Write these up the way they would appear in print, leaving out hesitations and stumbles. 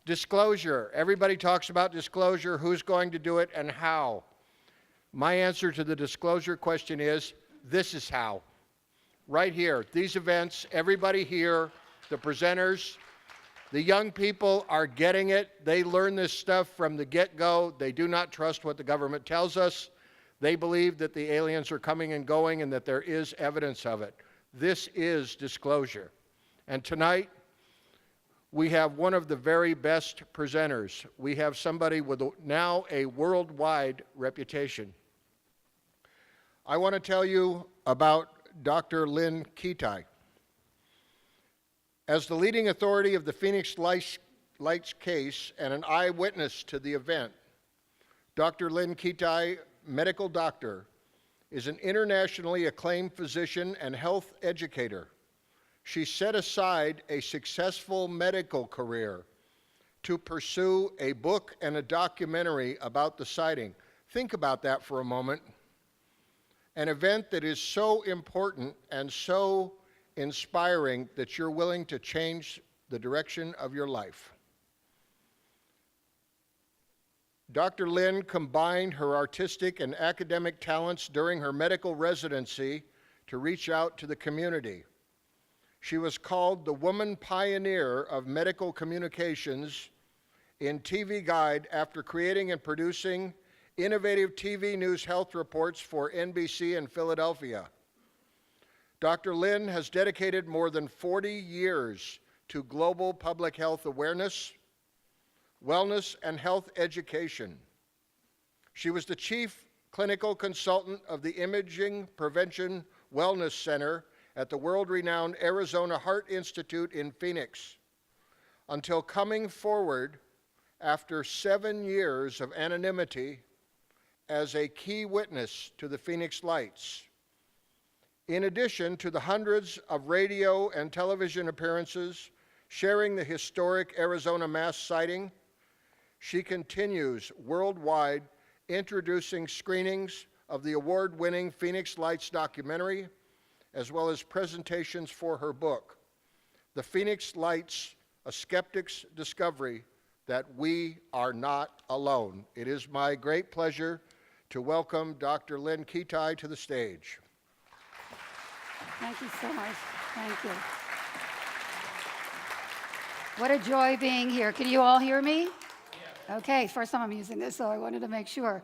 Disclosure. Everybody talks about disclosure, who's going to do it and how. My answer to the disclosure question is, this is how. Right here, these events, everybody here, the presenters, the young people are getting it. They learn this stuff from the get-go. They do not trust what the government tells us. They believe that the aliens are coming and going and that there is evidence of it. This is disclosure. And tonight, we have one of the very best presenters. We have somebody with now a worldwide reputation. I want to tell you about Dr. Lynne Kitei. As the leading authority of the Phoenix Lights case and an eyewitness to the event, Dr. Lynne Kitei, medical doctor, is an internationally acclaimed physician and health educator. She set aside a successful medical career to pursue a book and a documentary about the sighting. Think about that for a moment. An event that is so important and so inspiring that you're willing to change the direction of your life. Dr. Lynne combined her artistic and academic talents during her medical residency to reach out to the community. She was called the woman pioneer of medical communications in TV Guide after creating and producing innovative TV news health reports for NBC in Philadelphia. Dr. Lynne has dedicated more than 40 years to global public health awareness, wellness, and health education. She was the chief clinical consultant of the Imaging Prevention Wellness Center at the world-renowned Arizona Heart Institute in Phoenix, until coming forward after 7 years of anonymity as a key witness to the Phoenix Lights. In addition to the hundreds of radio and television appearances sharing the historic Arizona mass sighting, she continues worldwide introducing screenings of the award-winning Phoenix Lights documentary, as well as presentations for her book, The Phoenix Lights, A Skeptic's Discovery That We Are Not Alone. It is my great pleasure to welcome Dr. Lynne Kitei to the stage. Thank you so much. Thank you. What a joy being here. Can you all hear me? Yeah. Okay, first time I'm using this, so I wanted to make sure.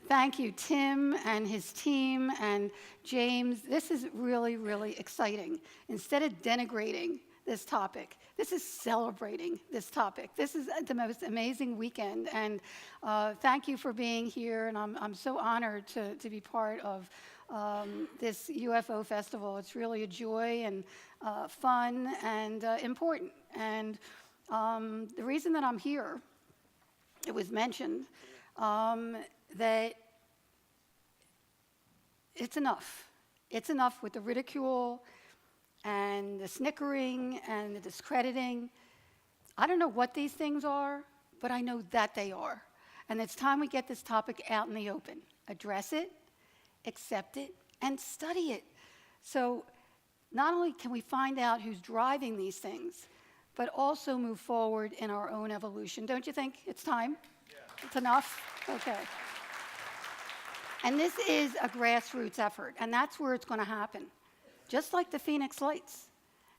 Thank you, Tim and his team and James. This is really, really exciting. Instead of denigrating this topic, this is celebrating this topic. This is the most amazing weekend, and thank you for being here, and I'm so honored to be part of this UFO festival. It's really a joy and fun and important. And the reason that I'm here, it was mentioned, that it's enough. It's enough with the ridicule and the snickering and the discrediting. I don't know what these things are, but I know that they are. And it's time we get this topic out in the open. Address it, accept it, and study it. So not only can we find out who's driving these things, but also move forward in our own evolution. Don't you think it's time? Yeah. It's enough? Okay. And this is a grassroots effort, and that's where it's going to happen, just like the Phoenix Lights.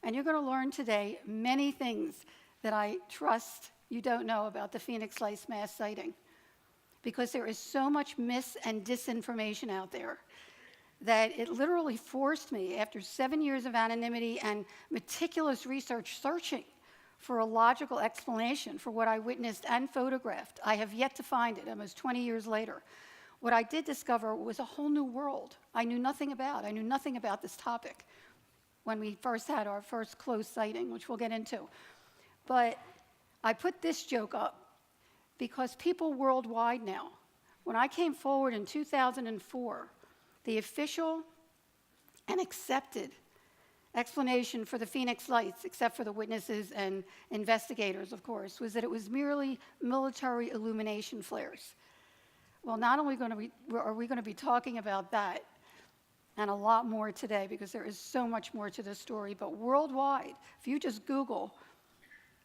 And you're going to learn today many things that I trust you don't know about the Phoenix Lights mass sighting, because there is so much mis- and disinformation out there that it literally forced me, after 7 years of anonymity and meticulous research, searching for a logical explanation for what I witnessed and photographed. I have yet to find it, almost 20 years later. What I did discover was a whole new world I knew nothing about. I knew nothing about this topic when we first had our first close sighting, which we'll get into. But I put this joke up because people worldwide now, when I came forward in 2004, the official and accepted explanation for the Phoenix Lights, except for the witnesses and investigators, of course, was that it was merely military illumination flares. Well, not only are we going to be talking about that and a lot more today, because there is so much more to this story, but worldwide, if you just Google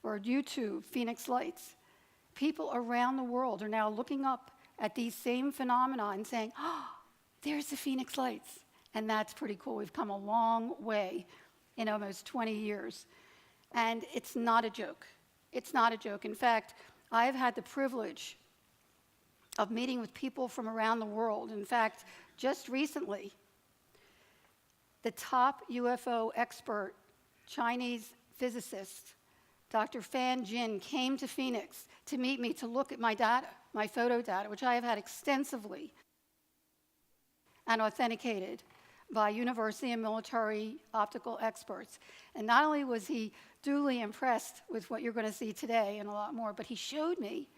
or YouTube, Phoenix Lights. People around the world are now looking up at these same phenomena and saying, oh, there's the Phoenix Lights. And that's pretty cool. We've come a long way in almost 20 years. And it's not a joke. It's not a joke. In fact, I've had the privilege of meeting with people from around the world. In fact, just recently, the top UFO expert, Chinese physicist, Dr. Fan Jin, came to Phoenix to meet me to look at my data, my photo data, which I have had extensively and authenticated by university and military optical experts. And not only was he duly impressed with what you're going to see today and a lot more, but he showed me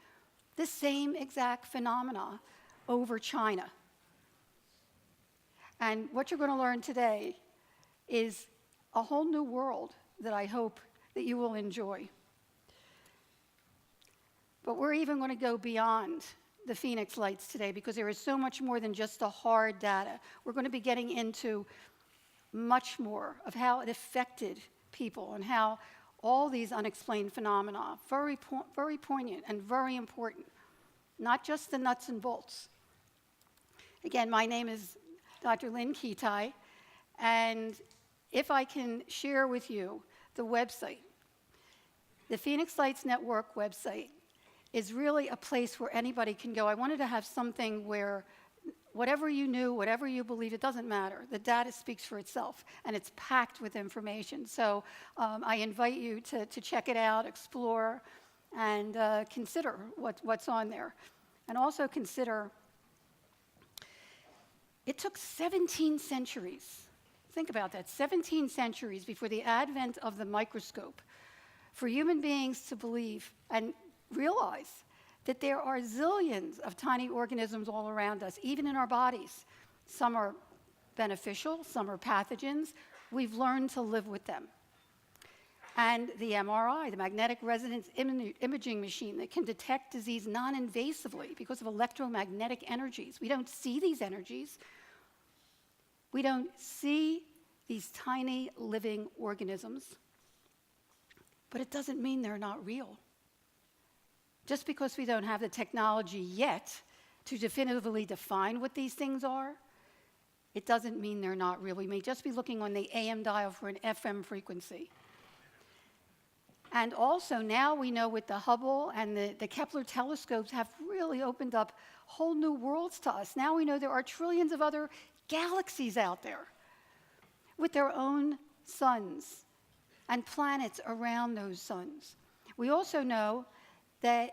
the same exact phenomena over China. And what you're going to learn today is a whole new world that I hope that you will enjoy. But we're even going to go beyond the Phoenix Lights today because there is so much more than just the hard data. We're going to be getting into much more of how it affected people and how all these unexplained phenomena, very poignant and very important, not just the nuts and bolts. Again, my name is Dr. Lynne Kitei, and if I can share with you the website, the Phoenix Lights Network website is really a place where anybody can go. I wanted to have something where whatever you knew, whatever you believe, it doesn't matter. The data speaks for itself, and it's packed with information. So I invite you to check it out, explore, and consider what's on there. And also consider, it took 17 centuries. Think about that, 17 centuries before the advent of the microscope for human beings to believe and realize that there are zillions of tiny organisms all around us, even in our bodies. Some are beneficial, some are pathogens. We've learned to live with them. And the MRI, the magnetic resonance imaging machine that can detect disease non-invasively because of electromagnetic energies. We don't see these energies. We don't see these tiny living organisms. But it doesn't mean they're not real. Just because we don't have the technology yet to definitively define what these things are, it doesn't mean they're not real. We may just be looking on the AM dial for an FM frequency. And also now we know with the Hubble and the Kepler telescopes have really opened up whole new worlds to us. Now we know there are trillions of other galaxies out there with their own suns and planets around those suns. We also know that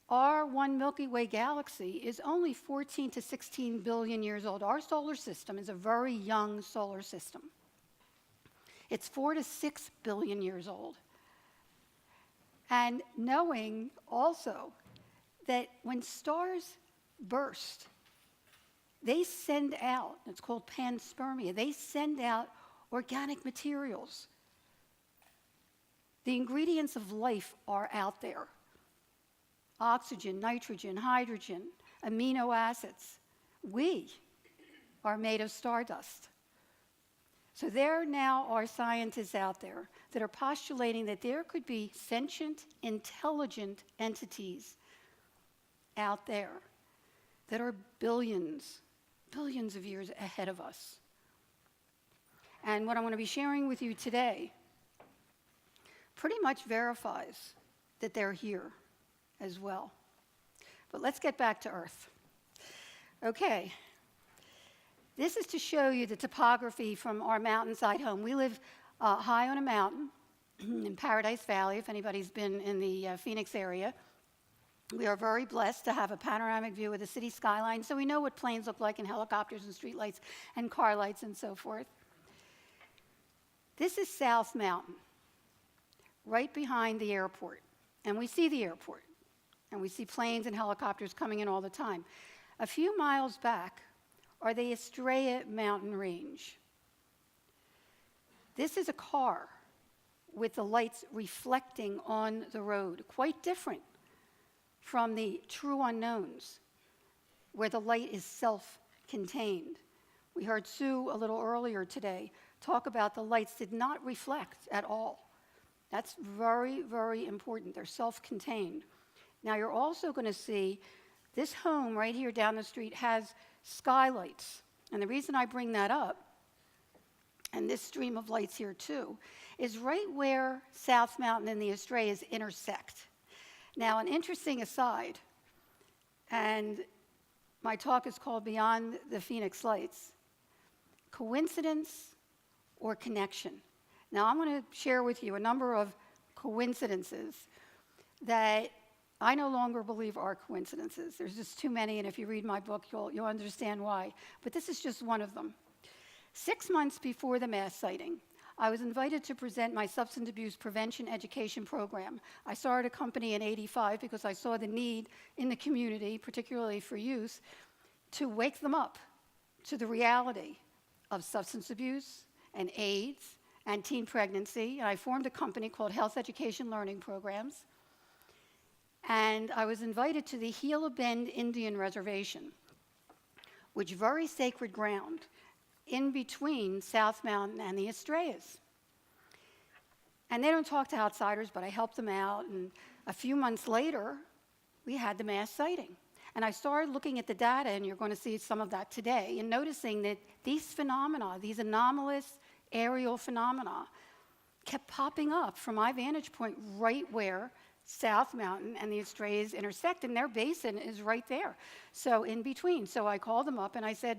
our one Milky Way galaxy is only 14 to 16 billion years old. Our solar system is a very young solar system. It's 4 to 6 billion years old. And knowing also that when stars burst, they send out, it's called panspermia, they send out organic materials. The ingredients of life are out there. Oxygen, nitrogen, hydrogen, amino acids. We are made of stardust. So there now are scientists out there that are postulating that there could be sentient, intelligent entities out there that are billions of years ahead of us. And what I'm going to be sharing with you today pretty much verifies that they're here as well. But let's get back to Earth. Okay. This is to show you the topography from our mountainside home. We live high on a mountain in Paradise Valley, if anybody's been in the Phoenix area. We are very blessed to have a panoramic view of the city skyline, so we know what planes look like and helicopters and streetlights and car lights and so forth. This is South Mountain, right behind the airport. And we see the airport, and we see planes and helicopters coming in all the time. A few miles back are the Estrella mountain range. This is a car with the lights reflecting on the road, quite different from the true unknowns, where the light is self-contained. We heard Sue a little earlier today talk about the lights did not reflect at all. That's very, very important. They're self-contained. Now, you're also going to see this home right here down the street has skylights. And the reason I bring that up, and this stream of lights here too, is right where South Mountain and the Estrellas intersect. Now, an interesting aside, and my talk is called Beyond the Phoenix Lights, coincidence or connection. Now, I'm going to share with you a number of coincidences that I no longer believe are coincidences. There's just too many, and if you read my book, you'll understand why. But this is just one of them. 6 months before the mass sighting, I was invited to present my substance abuse prevention education program. I started a company in '85 because I saw the need in the community, particularly for youth, to wake them up to the reality of substance abuse and AIDS and teen pregnancy. And I formed a company called Health Education Learning Programs. And I was invited to the Gila Bend Indian Reservation, which very sacred ground in between South Mountain and the Estrellas. And they don't talk to outsiders, but I helped them out. And a few months later, we had the mass sighting. And I started looking at the data, and you're going to see some of that today, and noticing that these phenomena, these anomalous aerial phenomena, kept popping up from my vantage point right where South Mountain and the Estrellas intersect, and their basin is right there. So in between. So I called them up and I said,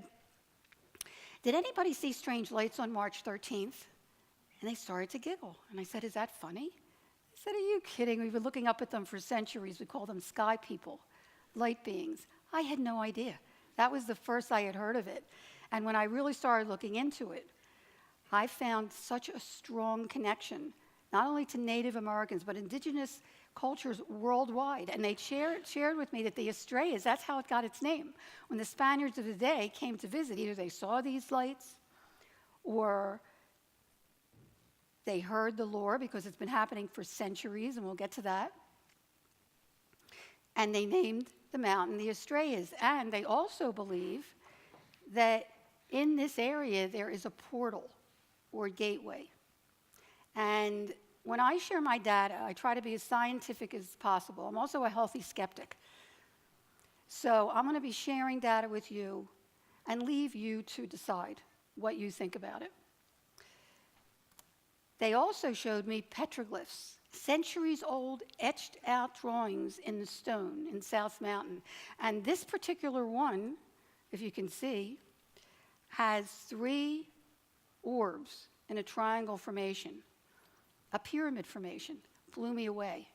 did anybody see strange lights on March 13th? And they started to giggle. And I said, is that funny? I said, are you kidding? We've been looking up at them for centuries. We call them sky people, light beings. I had no idea. That was the first I had heard of it. And when I really started looking into it, I found such a strong connection, not only to Native Americans, but indigenous cultures worldwide. And they shared with me that the Estrellas, that's how it got its name. When the Spaniards of the day came to visit, either they saw these lights or they heard the lore, because it's been happening for centuries, and we'll get to that. And they named the mountain the Estrellas. And they also believe that in this area there is a portal or gateway. And when I share my data, I try to be as scientific as possible. I'm also a healthy skeptic. So I'm going to be sharing data with you and leave you to decide what you think about it. They also showed me petroglyphs, centuries-old etched-out drawings in the stone in South Mountain. And this particular one, if you can see, has 3 orbs in a triangle formation. A pyramid formation. Blew me away.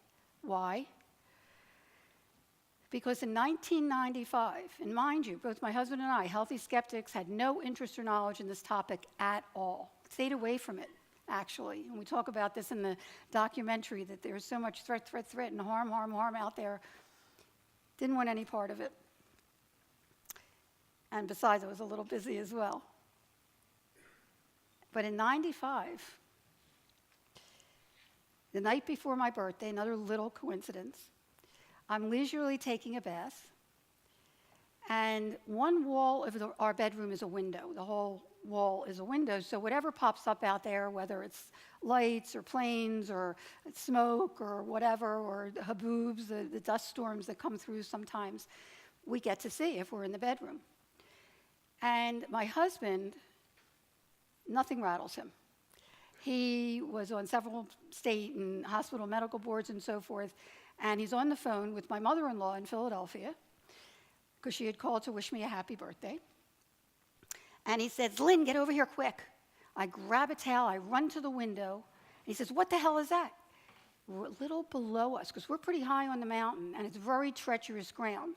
Why? Because in 1995, and mind you, both my husband and I, healthy skeptics, had no interest or knowledge in this topic at all. Stayed away from it, actually. And we talk about this in the documentary, that there's so much threat, and harm out there. Didn't want any part of it. And besides, I was a little busy as well. But in '95, the night before my birthday, another little coincidence, I'm leisurely taking a bath, and one wall of our bedroom is a window. The whole wall is a window, so whatever pops up out there, whether it's lights or planes or smoke or whatever, or the haboobs, the dust storms that come through sometimes, we get to see if we're in the bedroom. And my husband, nothing rattles him. He was on several state and hospital medical boards and so forth, and he's on the phone with my mother-in-law in Philadelphia, because she had called to wish me a happy birthday. And he says, Lynn, get over here quick. I grab a towel, I run to the window, and he says, what the hell is that? We're a little below us, because we're pretty high on the mountain, and it's very treacherous ground.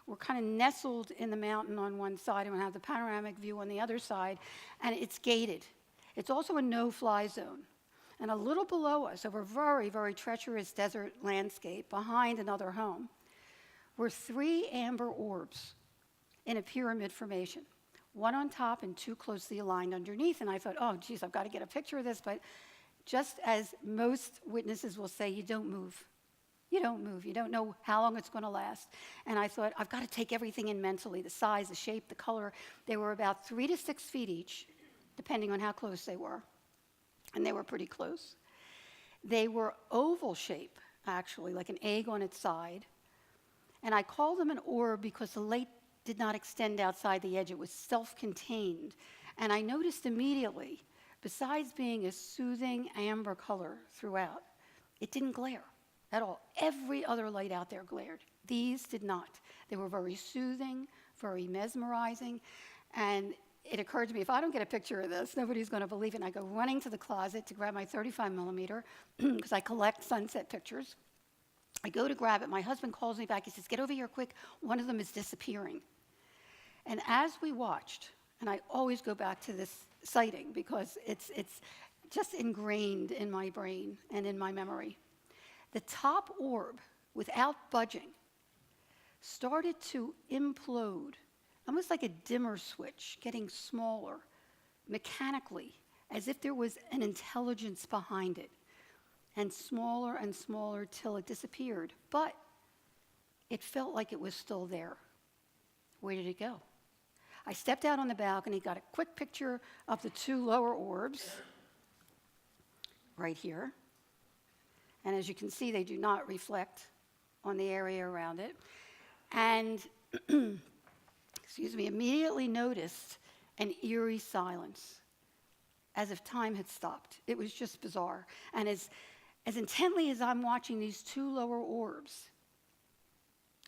We're kind of nestled in the mountain on one side, and we have the panoramic view on the other side, and it's gated. It's also a no-fly zone. And a little below us, over a very, very treacherous desert landscape behind another home, were 3 amber orbs in a pyramid formation, one on top and 2 closely aligned underneath. And I thought, oh, geez, I've got to get a picture of this. But just as most witnesses will say, you don't move. You don't move. You don't know how long it's going to last. And I thought, I've got to take everything in mentally, the size, the shape, the color. They were about 3 to 6 feet each, depending on how close they were. And they were pretty close. They were oval shape, actually, like an egg on its side. And I call them an orb because the light did not extend outside the edge. It was self-contained. And I noticed immediately, besides being a soothing amber color throughout, it didn't glare at all. Every other light out there glared. These did not. They were very soothing, very mesmerizing. And it occurred to me, if I don't get a picture of this, nobody's going to believe it. And I go running to the closet to grab my 35 millimeter because I collect sunset pictures. I go to grab it. My husband calls me back. He says, get over here quick. One of them is disappearing. And as we watched, and I always go back to this sighting because it's just ingrained in my brain and in my memory. The top orb, without budging, started to implode, almost like a dimmer switch, getting smaller, mechanically, as if there was an intelligence behind it, and smaller till it disappeared. But it felt like it was still there. Where did it go? I stepped out on the balcony, got a quick picture of the two lower orbs, right here. And as you can see, they do not reflect on the area around it. And, excuse me, immediately noticed an eerie silence, as if time had stopped. It was just bizarre. And as intently as I'm watching these two lower orbs,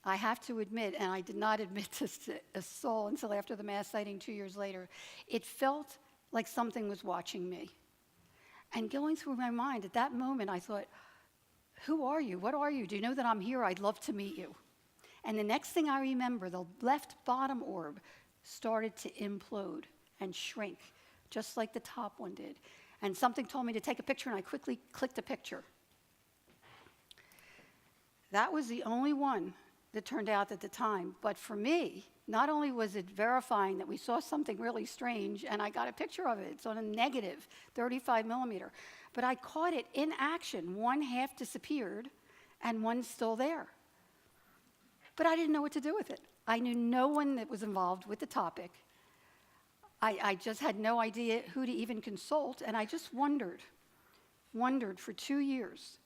I have to admit, and I did not admit this to a soul until after the mass sighting 2 years later, it felt like something was watching me. And going through my mind at that moment, I thought, who are you? What are you? Do you know that I'm here? I'd love to meet you. And the next thing I remember, the left bottom orb started to implode and shrink, just like the top one did. And something told me to take a picture, and I quickly clicked a picture. That was the only one that turned out at the time. But for me, not only was it verifying that we saw something really strange, and I got a picture of it. It's on a negative 35 millimeter. But I caught it in action. One half disappeared, and one's still there. But I didn't know what to do with it. I knew no one that was involved with the topic. I just had no idea who to even consult, and I just wondered for 2 years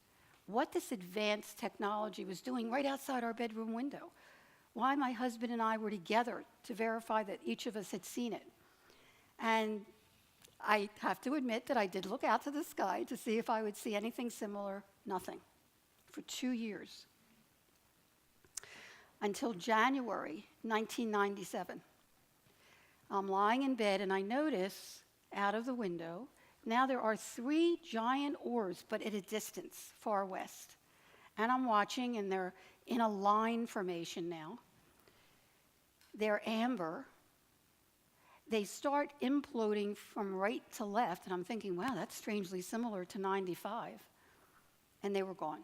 what this advanced technology was doing right outside our bedroom window, why my husband and I were together to verify that each of us had seen it. And I have to admit that I did look out to the sky to see if I would see anything similar. Nothing. For 2 years. Until January 1997. I'm lying in bed and I notice out of the window, now there are 3 giant orbs, but at a distance, far west. And I'm watching, and they're in a line formation now. They're amber. They start imploding from right to left, and I'm thinking, wow, that's strangely similar to 95. And they were gone.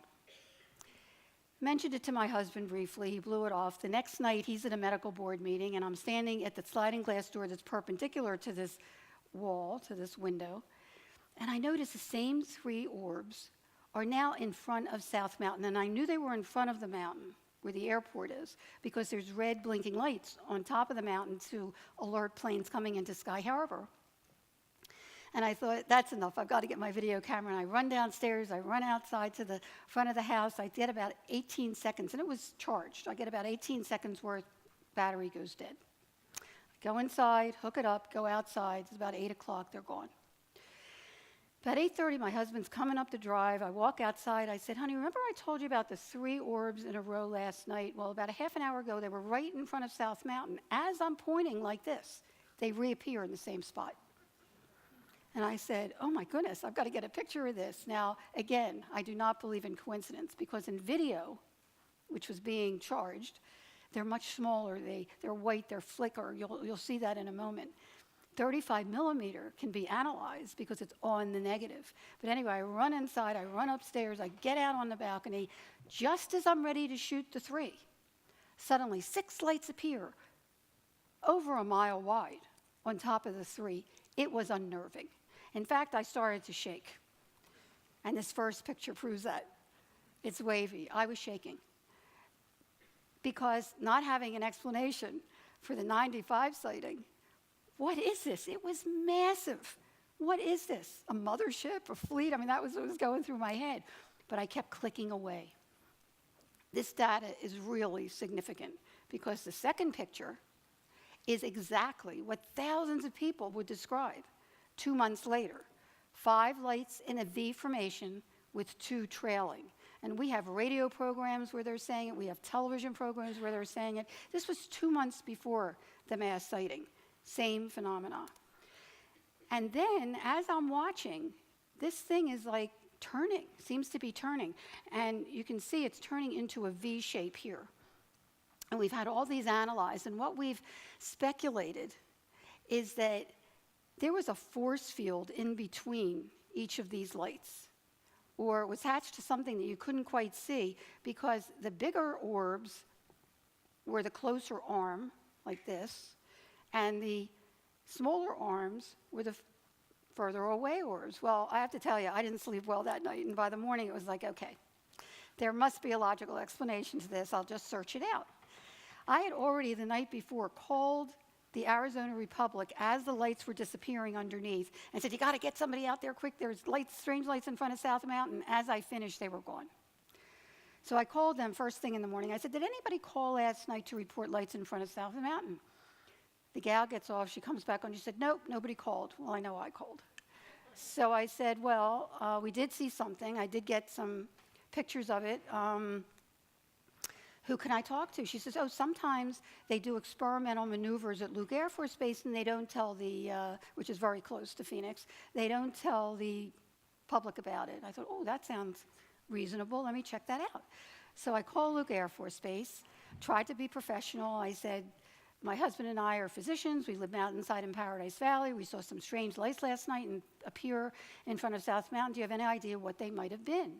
Mentioned it to my husband briefly. He blew it off. The next night, he's at a medical board meeting, and I'm standing at the sliding glass door that's perpendicular to this wall, to this window. And I noticed the same 3 orbs are now in front of South Mountain. And I knew they were in front of the mountain where the airport is because there's red blinking lights on top of the mountain to alert planes coming into Sky Harbor. And I thought, that's enough. I've got to get my video camera. And I run downstairs. I run outside to the front of the house. I get about 18 seconds, and it was charged. I get about 18 seconds worth, battery goes dead. I go inside, hook it up, go outside. It's about 8 o'clock. They're gone. About 8:30, my husband's coming up the drive. I walk outside. I said, honey, remember I told you about the 3 orbs in a row last night? Well, about a half an hour ago, they were right in front of South Mountain. As I'm pointing like this, they reappear in the same spot. And I said, oh my goodness, I've got to get a picture of this. Now, again, I do not believe in coincidence because in video, which was being charged, they're much smaller. They're white, they're flicker. You'll see that in a moment. 35 millimeter can be analyzed because it's on the negative. But anyway, I run inside, I run upstairs, I get out on the balcony. Just as I'm ready to shoot the 3, suddenly 6 lights appear over a mile wide on top of the 3. It was unnerving. In fact, I started to shake. And this first picture proves that. It's wavy. I was shaking. Because not having an explanation for the 95 sighting, what is this? It was massive. what is this? A mothership, a fleet? I mean, that was what was going through my head. But I kept clicking away. This data is really significant because the second picture is exactly what thousands of people would describe 2 months later. 5 lights in a V formation with 2 trailing. And we have radio programs where they're saying it. We have television programs where they're saying it. This was 2 months before the mass sighting. Same phenomena. And then, as I'm watching, this thing is like turning, seems to be turning. And you can see it's turning into a V shape here. And we've had all these analyzed. And what we've speculated is that there was a force field in between each of these lights, or it was attached to something that you couldn't quite see, because the bigger orbs were the closer arm, like this, and the smaller arms were the further away orbs. Well, I have to tell you, I didn't sleep well that night, and by the morning it was like, okay, there must be a logical explanation to this. I'll just search it out. I had already the night before called the Arizona Republic as the lights were disappearing underneath and said, you got to get somebody out there quick. There's lights, strange lights in front of South Mountain. As I finished, they were gone. So I called them first thing in the morning. I said, did anybody call last night to report lights in front of South Mountain? The gal gets off. She comes back on. She said, nope, nobody called. Well, I know I called. So I said, well, we did see something. I did get some pictures of it. Who can I talk to? She says, oh, sometimes they do experimental maneuvers at Luke Air Force Base, and they don't tell the, which is very close to Phoenix, they don't tell the public about it. I thought, oh, that sounds reasonable. Let me check that out. So I called Luke Air Force Base, tried to be professional. I said, my husband and I are physicians. We live mountainside in Paradise Valley. We saw some strange lights last night and appear in front of South Mountain. Do you have any idea what they might have been?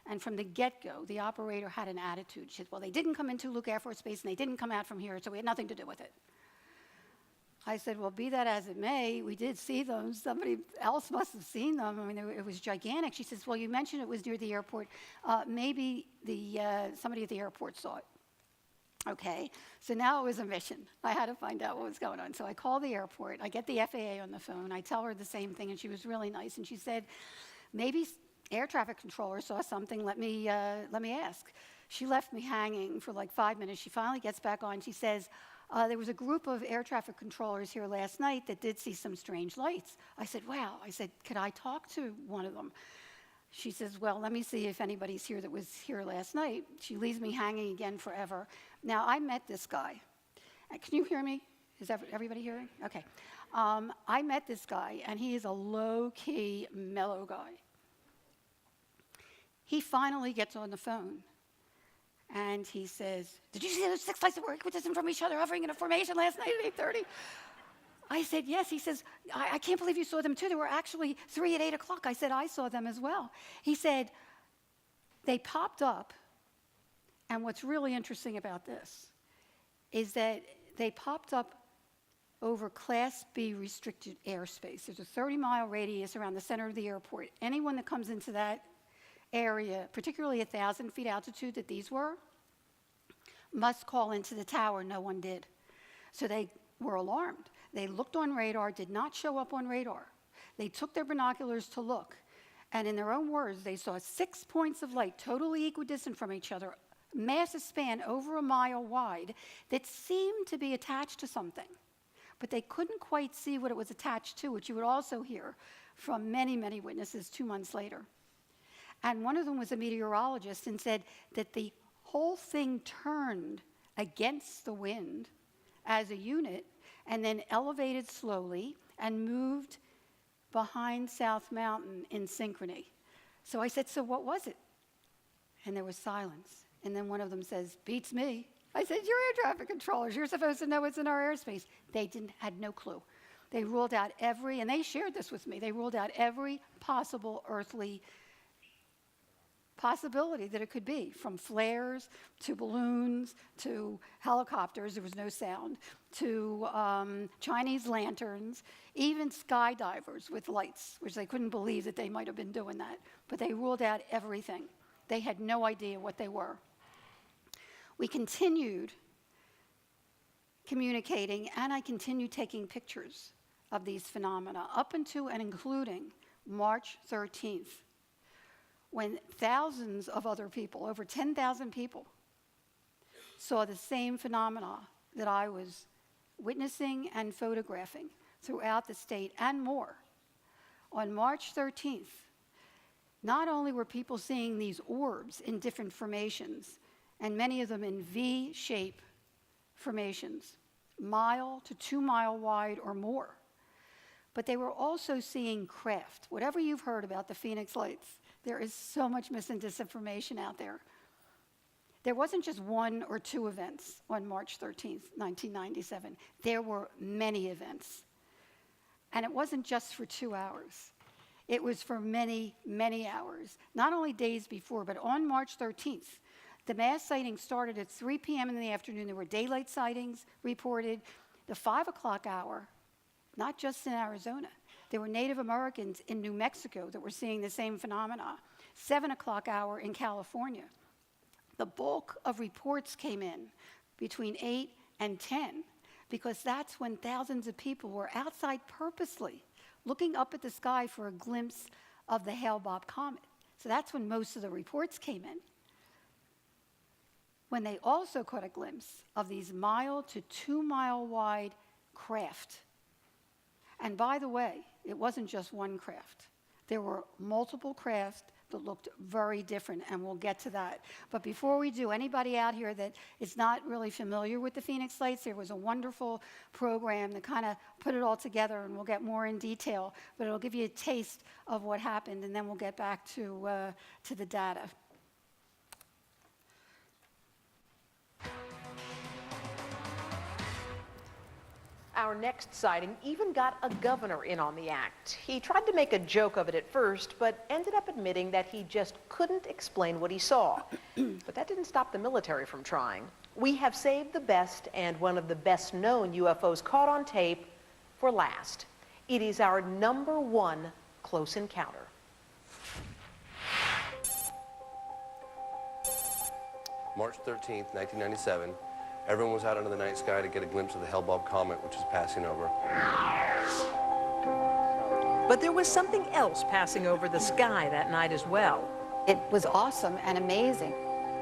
And from the get-go, the operator had an attitude. She said, well, they didn't come into Luke Air Force Base, and they didn't come out from here, so we had nothing to do with it. I said, well, be that as it may, we did see them. Somebody else must have seen them. I mean, it was gigantic. She says, well, you mentioned it was near the airport. Maybe somebody at the airport saw it. Okay, so now it was a mission. I had to find out what was going on. So I call the airport. I get the FAA on the phone. I tell her the same thing, and she was really nice. And she said, maybe air traffic controller saw something. Let me ask. She left me hanging for like 5 minutes. She finally gets back on. She says, there was a group of air traffic controllers here last night that did see some strange lights. I said, wow. I said, could I talk to one of them? She says, well, let me see if anybody's here that was here last night. She leaves me hanging again forever. Now, I met this guy. Can you hear me? Is everybody hearing? Okay. I met this guy, and he is a low-key, mellow guy. He finally gets on the phone, and he says, did you see those 6 lights that were equidistant from each other hovering in a formation last night at 8:30? I said, yes. He says, I can't believe you saw them too. There were actually 3 at 8 o'clock. I said, I saw them as well. He said, they popped up, and what's really interesting about this is that they popped up over Class B restricted airspace. There's a 30-mile radius around the center of the airport. Anyone that comes into that area, particularly 1,000 feet altitude that these were, must call into the tower. No one did. So they were alarmed. They looked on radar, did not show up on radar. They took their binoculars to look, and in their own words, they saw 6 points of light totally equidistant from each other, massive span over a mile wide, that seemed to be attached to something. But they couldn't quite see what it was attached to, which you would also hear from many, many witnesses 2 months later. And one of them was a meteorologist and said that the whole thing turned against the wind as a unit and then elevated slowly and moved behind South Mountain in synchrony. So I said, so what was it? And there was silence. And then one of them says, beats me. I said, you're air traffic controllers. You're supposed to know what's in our airspace. They had no clue. They ruled out and they shared this with me, they ruled out every possible earthly possibility that it could be, from flares to balloons to helicopters, there was no sound, to Chinese lanterns, even skydivers with lights, which they couldn't believe that they might have been doing that. But they ruled out everything. They had no idea what they were. We continued communicating, and I continued taking pictures of these phenomena, up into and including March 13th, when thousands of other people, over 10,000 people, saw the same phenomena that I was witnessing and photographing throughout the state and more. On March 13th, not only were people seeing these orbs in different formations, and many of them in V-shape formations, 1 to 2 mile wide or more, but they were also seeing craft. Whatever you've heard about the Phoenix Lights, there is so much mis and disinformation out there. There wasn't just 1 or 2 events on March 13th, 1997. There were many events. And it wasn't just for 2 hours. It was for many, many hours. Not only days before, but on March 13th, the mass sightings started at 3 p.m. in the afternoon. There were daylight sightings reported. The 5 o'clock hour, not just in Arizona. There were Native Americans in New Mexico that were seeing the same phenomena. 7 o'clock hour in California. The bulk of reports came in between 8 and 10, because that's when thousands of people were outside purposely looking up at the sky for a glimpse of the Hale-Bopp comet. So that's when most of the reports came in. When they also caught a glimpse of these 1 to 2 mile wide craft. And by the way, it wasn't just one craft. There were multiple craft that looked very different, and we'll get to that. But before we do, anybody out here that is not really familiar with the Phoenix Lights, there was a wonderful program that kind of put it all together, and we'll get more in detail, but it'll give you a taste of what happened, and then we'll get back to the data. Our next sighting even got a governor in on the act. He tried to make a joke of it at first, but ended up admitting that he just couldn't explain what he saw. But that didn't stop the military from trying. We have saved the best and one of the best known UFOs caught on tape for last. It is our #1 close encounter. March 13th, 1997. Everyone was out under the night sky to get a glimpse of the Hale-Bopp comet, which was passing over. But there was something else passing over the sky that night as well. It was awesome and amazing.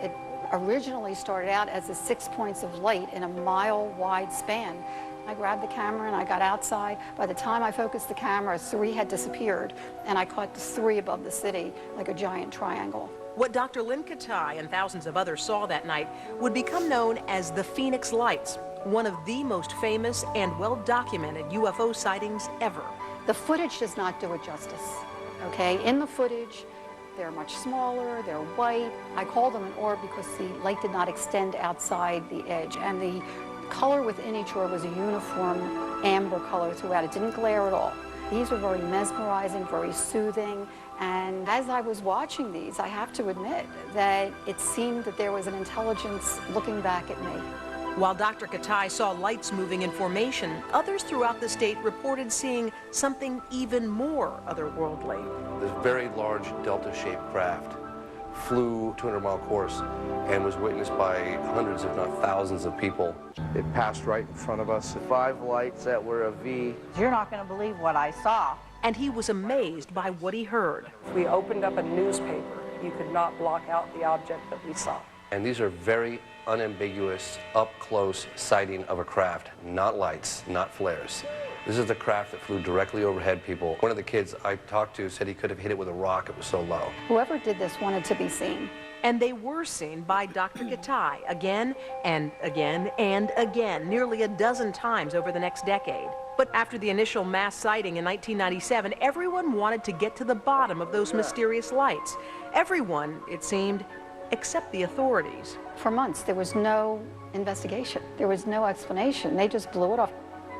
It originally started out as the 6 points of light in a mile-wide span. I grabbed the camera and I got outside. By the time I focused the camera, 3 had disappeared, and I caught the 3 above the city like a giant triangle. What Dr. Lynne Kitei and thousands of others saw that night would become known as the Phoenix Lights, one of the most famous and well-documented UFO sightings ever. The footage does not do it justice, okay? In the footage, they're much smaller, they're white. I call them an orb because the light did not extend outside the edge, and the color within each orb was a uniform amber color throughout. It didn't glare at all. These were very mesmerizing, very soothing, and as I was watching these, I have to admit that it seemed that there was an intelligence looking back at me. While Dr. Kitei saw lights moving in formation, others throughout the state reported seeing something even more otherworldly. This very large delta-shaped craft flew 200-mile course and was witnessed by hundreds, if not thousands, of people. It passed right in front of us. 5 lights that were a V. You're not going to believe what I saw. And he was amazed by what he heard. If we opened up a newspaper, you could not block out the object that we saw. And these are very unambiguous, up-close sighting of a craft, not lights, not flares. This is the craft that flew directly overhead people. One of the kids I talked to said he could have hit it with a rock, it was so low. Whoever did this wanted to be seen. And they were seen by Dr. Kitei again and again and again, nearly a dozen times over the next decade. But after the initial mass sighting in 1997, everyone wanted to get to the bottom of those mysterious lights. Everyone, it seemed, except the authorities. For months, there was no investigation. There was no explanation. They just blew it off.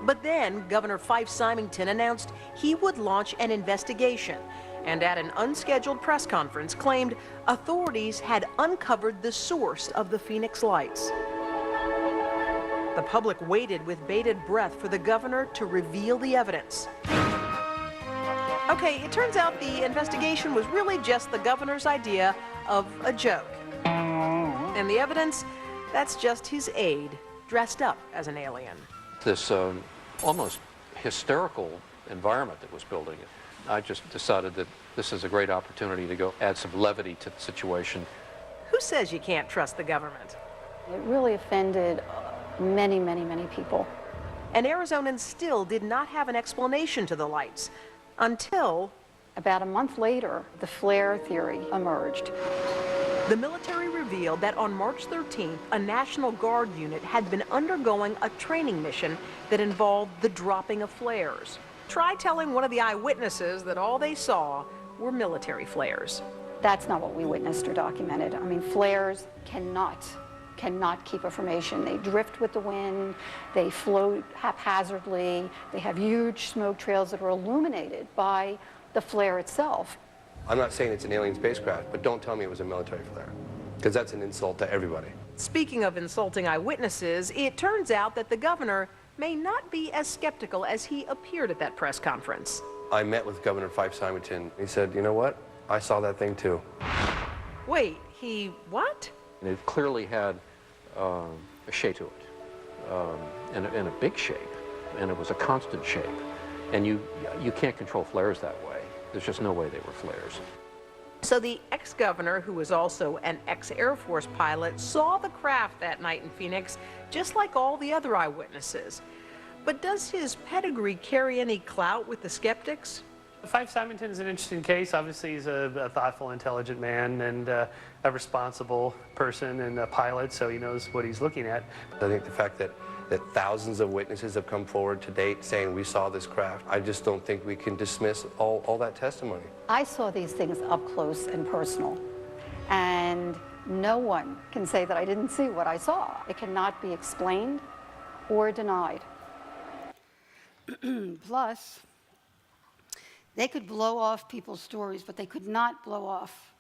But then Governor Fife Symington announced he would launch an investigation, and at an unscheduled press conference claimed authorities had uncovered the source of the Phoenix Lights. The public waited with bated breath for the governor to reveal the evidence. Okay, it turns out the investigation was really just the governor's idea of a joke. And the evidence, that's just his aide, dressed up as an alien. This almost hysterical environment that was building. I just decided that this is a great opportunity to go add some levity to the situation. Who says you can't trust the government? It really offended many, many, many people. And Arizonans still did not have an explanation to the lights until About a month later, the flare theory emerged. the military revealed that on March 13th, a National Guard unit had been undergoing a training mission that involved the dropping of flares. Try telling one of the eyewitnesses that all they saw were military flares. That's not what we witnessed or documented. I mean, flares cannot keep a formation. They drift with the wind, they float haphazardly, they have huge smoke trails that are illuminated by the flare itself. I'm not saying it's an alien spacecraft, but don't tell me it was a military flare, because that's an insult to everybody. Speaking of insulting eyewitnesses, it turns out that the governor may not be as skeptical as he appeared at that press conference. I met with Governor Fife-Symington. He said, you know what? I saw that thing too. Wait, he what? And it clearly had a shape to it, and a big shape, and it was a constant shape. And you can't control flares that way. There's just no way they were flares. So the ex-governor, who was also an ex-Air Force pilot, saw the craft that night in Phoenix, just like all the other eyewitnesses. But does his pedigree carry any clout with the skeptics? Fife-Symington is an interesting case. Obviously, he's a thoughtful, intelligent man and a responsible person and a pilot, so he knows what he's looking at. I think the fact that thousands of witnesses have come forward to date saying we saw this craft, I just don't think we can dismiss all that testimony. I saw these things up close and personal, and no one can say that I didn't see what I saw. It cannot be explained or denied. Plus, they could blow off people's stories, but they could not blow off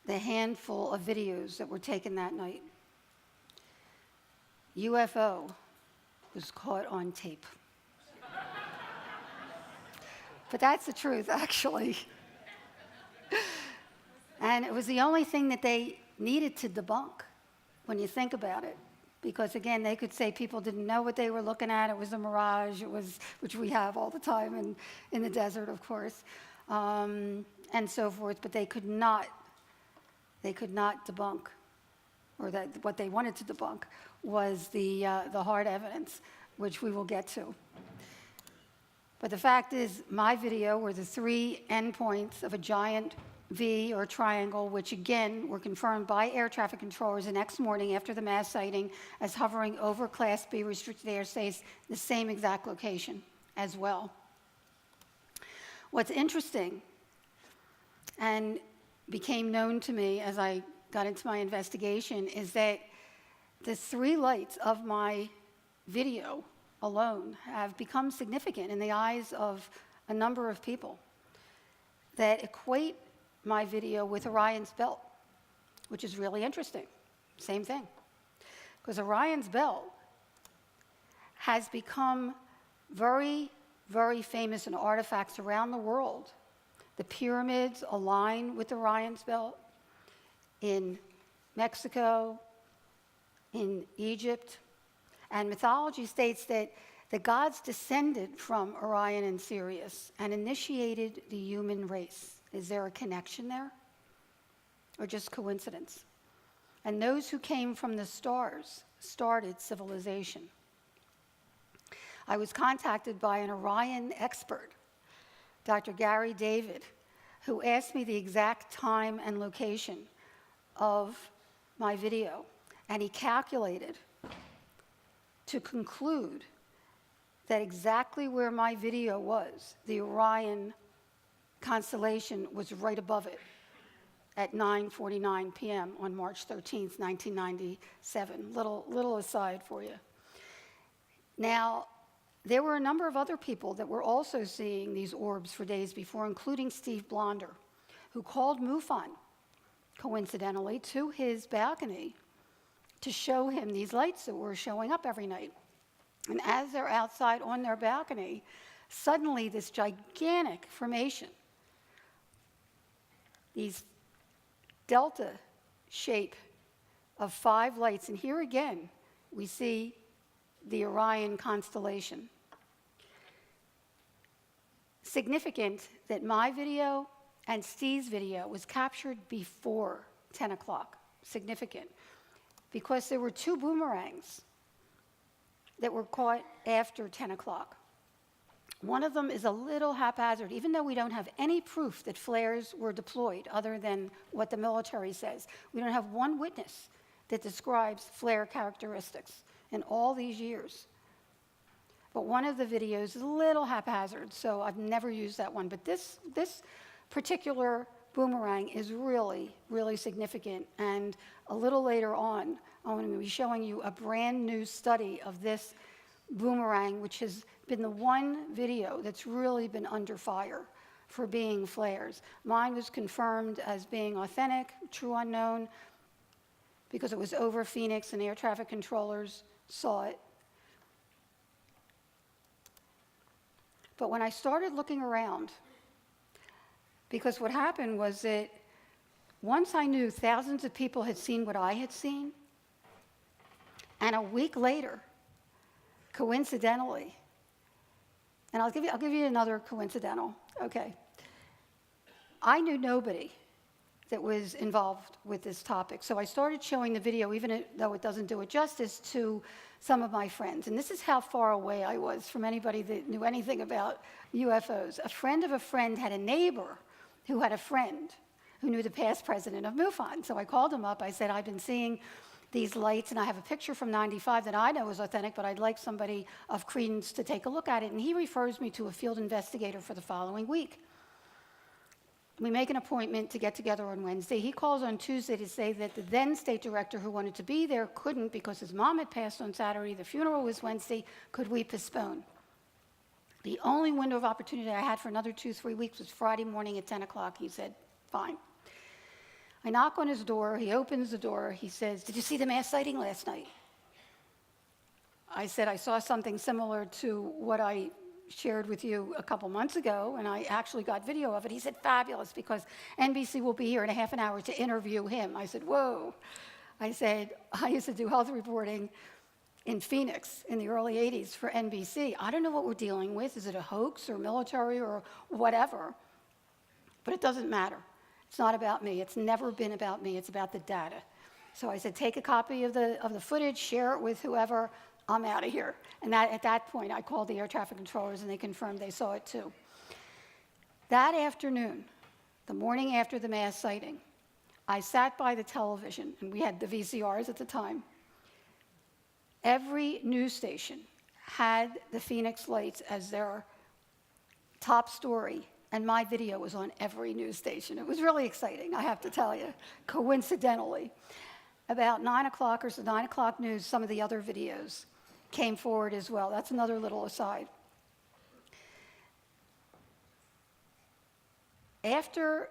the handful of videos that were taken that night. UFO was caught on tape. But that's the truth, actually. And it was the only thing that they needed to debunk when you think about it. Because again, they could say people didn't know what they were looking at, it was a mirage, which we have all the time in the desert, of course, and so forth, but they could not debunk, or that what they wanted to debunk was the hard evidence, which we will get to. But the fact is, my video were the three endpoints of a giant V or triangle, which again were confirmed by air traffic controllers the next morning after the mass sighting as hovering over Class B restricted airspace, the same exact location as well. What's interesting, and became known to me as I got into my investigation, is that the three lights of my video alone have become significant in the eyes of a number of people that equate my video with Orion's belt, which is really interesting. Same thing. Because Orion's belt has become very, very famous in artifacts around the world. The pyramids align with Orion's belt in Mexico, in Egypt, and mythology states that the gods descended from Orion and Sirius and initiated the human race. Is there a connection there? Or just coincidence? And those who came from the stars started civilization. I was contacted by an Orion expert, Dr. Gary David, who asked me the exact time and location of my video. And he calculated to conclude that exactly where my video was, the Orion constellation was right above it at 9:49 p.m. on March 13th, 1997. Little aside for you. Now, there were a number of other people that were also seeing these orbs for days before, including Steve Blonder, who called MUFON, coincidentally, to his balcony to show him these lights that were showing up every night. And as they're outside on their balcony, suddenly this gigantic formation, these delta shape of 5 lights, and here again we see the Orion constellation significant that my video and Steve's video was captured before 10 o'clock. Significant. Because there were 2 boomerangs that were caught after 10 o'clock. One of them is a little haphazard, even though we don't have any proof that flares were deployed other than what the military says. We don't have one witness that describes flare characteristics in all these years. But one of the videos is a little haphazard, so I've never used that one. But this particular boomerang is really, really significant. And a little later on, I'm going to be showing you a brand new study of this boomerang, which has been the one video that's really been under fire for being flares. Mine was confirmed as being authentic, true unknown, because it was over Phoenix and air traffic controllers saw it. But when I started looking around, because what happened was that once I knew thousands of people had seen what I had seen, and a week later, coincidentally, and I'll give you another coincidental, okay. I knew nobody that was involved with this topic, so I started showing the video, even though it doesn't do it justice, to some of my friends. And this is how far away I was from anybody that knew anything about UFOs. A friend of a friend had a neighbor who had a friend who knew the past president of MUFON. So I called him up. I said, I've been seeing these lights, and I have a picture from '95 that I know is authentic, but I'd like somebody of credence to take a look at it. And he refers me to a field investigator for the following week. We make an appointment to get together on Wednesday. He calls on Tuesday to say that the then state director who wanted to be there couldn't because his mom had passed on Saturday. The funeral was Wednesday. Could we postpone? The only window of opportunity I had for another 2-3 weeks was Friday morning at 10 o'clock. He said, fine. I knock on his door. He opens the door. He says, did you see the mass sighting last night? I said, I saw something similar to what I shared with you a couple months ago, and I actually got video of it. He said, fabulous, because NBC will be here in a half an hour to interview him. I said, whoa. I said, I used to do health reporting in Phoenix in the early 80s for NBC. I don't know what we're dealing with. Is it a hoax or military or whatever? But it doesn't matter. It's not about me. It's never been about me. It's about the data. So I said, take a copy of the footage, share it with whoever. I'm out of here. And at that point, I called the air traffic controllers, and they confirmed they saw it too. That afternoon, the morning after the mass sighting, I sat by the television, and we had the VCRs at the time. Every news station had the Phoenix Lights as their top story, and my video was on every news station. It was really exciting, I have to tell you, coincidentally. About 9 o'clock or so, 9 o'clock news, some of the other videos came forward as well. That's another little aside. After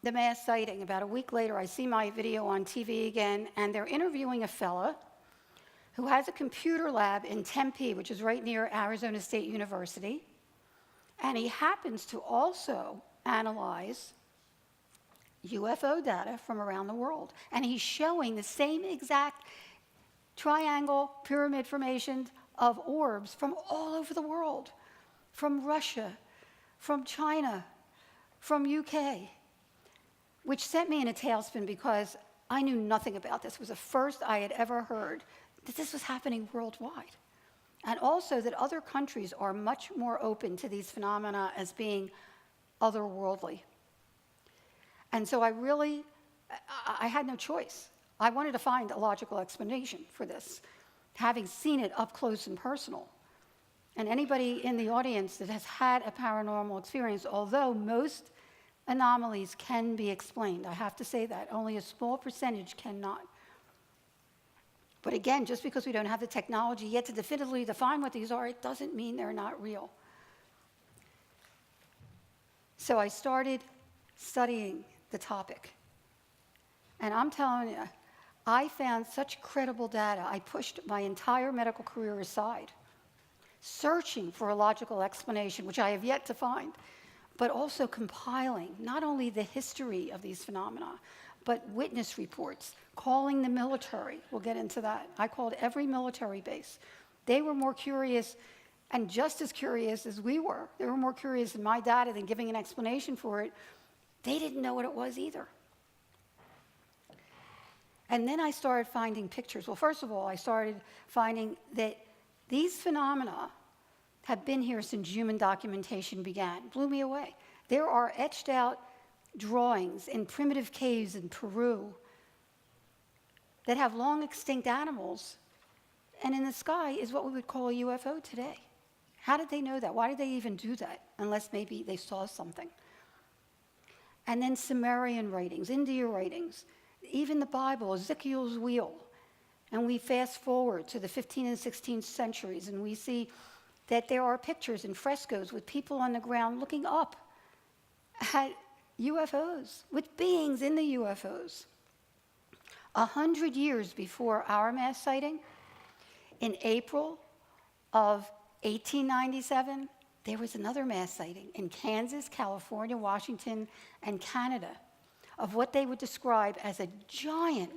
the mass sighting, about a week later, I see my video on TV again, and they're interviewing a fella who has a computer lab in Tempe, which is right near Arizona State University, and he happens to also analyze UFO data from around the world. And he's showing the same exact triangle pyramid formations of orbs from all over the world, from Russia, from China, from UK, which sent me in a tailspin because I knew nothing about this. It was the first I had ever heard that this was happening worldwide. And also that other countries are much more open to these phenomena as being otherworldly. And so I had no choice. I wanted to find a logical explanation for this, having seen it up close and personal. And anybody in the audience that has had a paranormal experience, although most anomalies can be explained, I have to say that, only a small percentage cannot. But again, just because we don't have the technology yet to definitively define what these are, it doesn't mean they're not real. So I started studying the topic. And I'm telling you, I found such credible data, I pushed my entire medical career aside, searching for a logical explanation, which I have yet to find, but also compiling not only the history of these phenomena, but witness reports, calling the military. We'll get into that. I called every military base. They were more curious and just as curious as we were. They were more curious than my data than giving an explanation for it. They didn't know what it was either. And then I started finding pictures. Well, first of all, I started finding that these phenomena have been here since human documentation began. Blew me away. There are etched out drawings in primitive caves in Peru that have long extinct animals, and in the sky is what we would call a UFO today. How did they know that? Why did they even do that? Unless maybe they saw something. And then Sumerian writings, India writings, even the Bible, Ezekiel's wheel. And we fast forward to the 15th and 16th centuries, and we see that there are pictures and frescoes with people on the ground looking up at UFOs, with beings in the UFOs. 100 years before our mass sighting, in April of 1897, there was another mass sighting in Kansas, California, Washington, and Canada of what they would describe as a giant,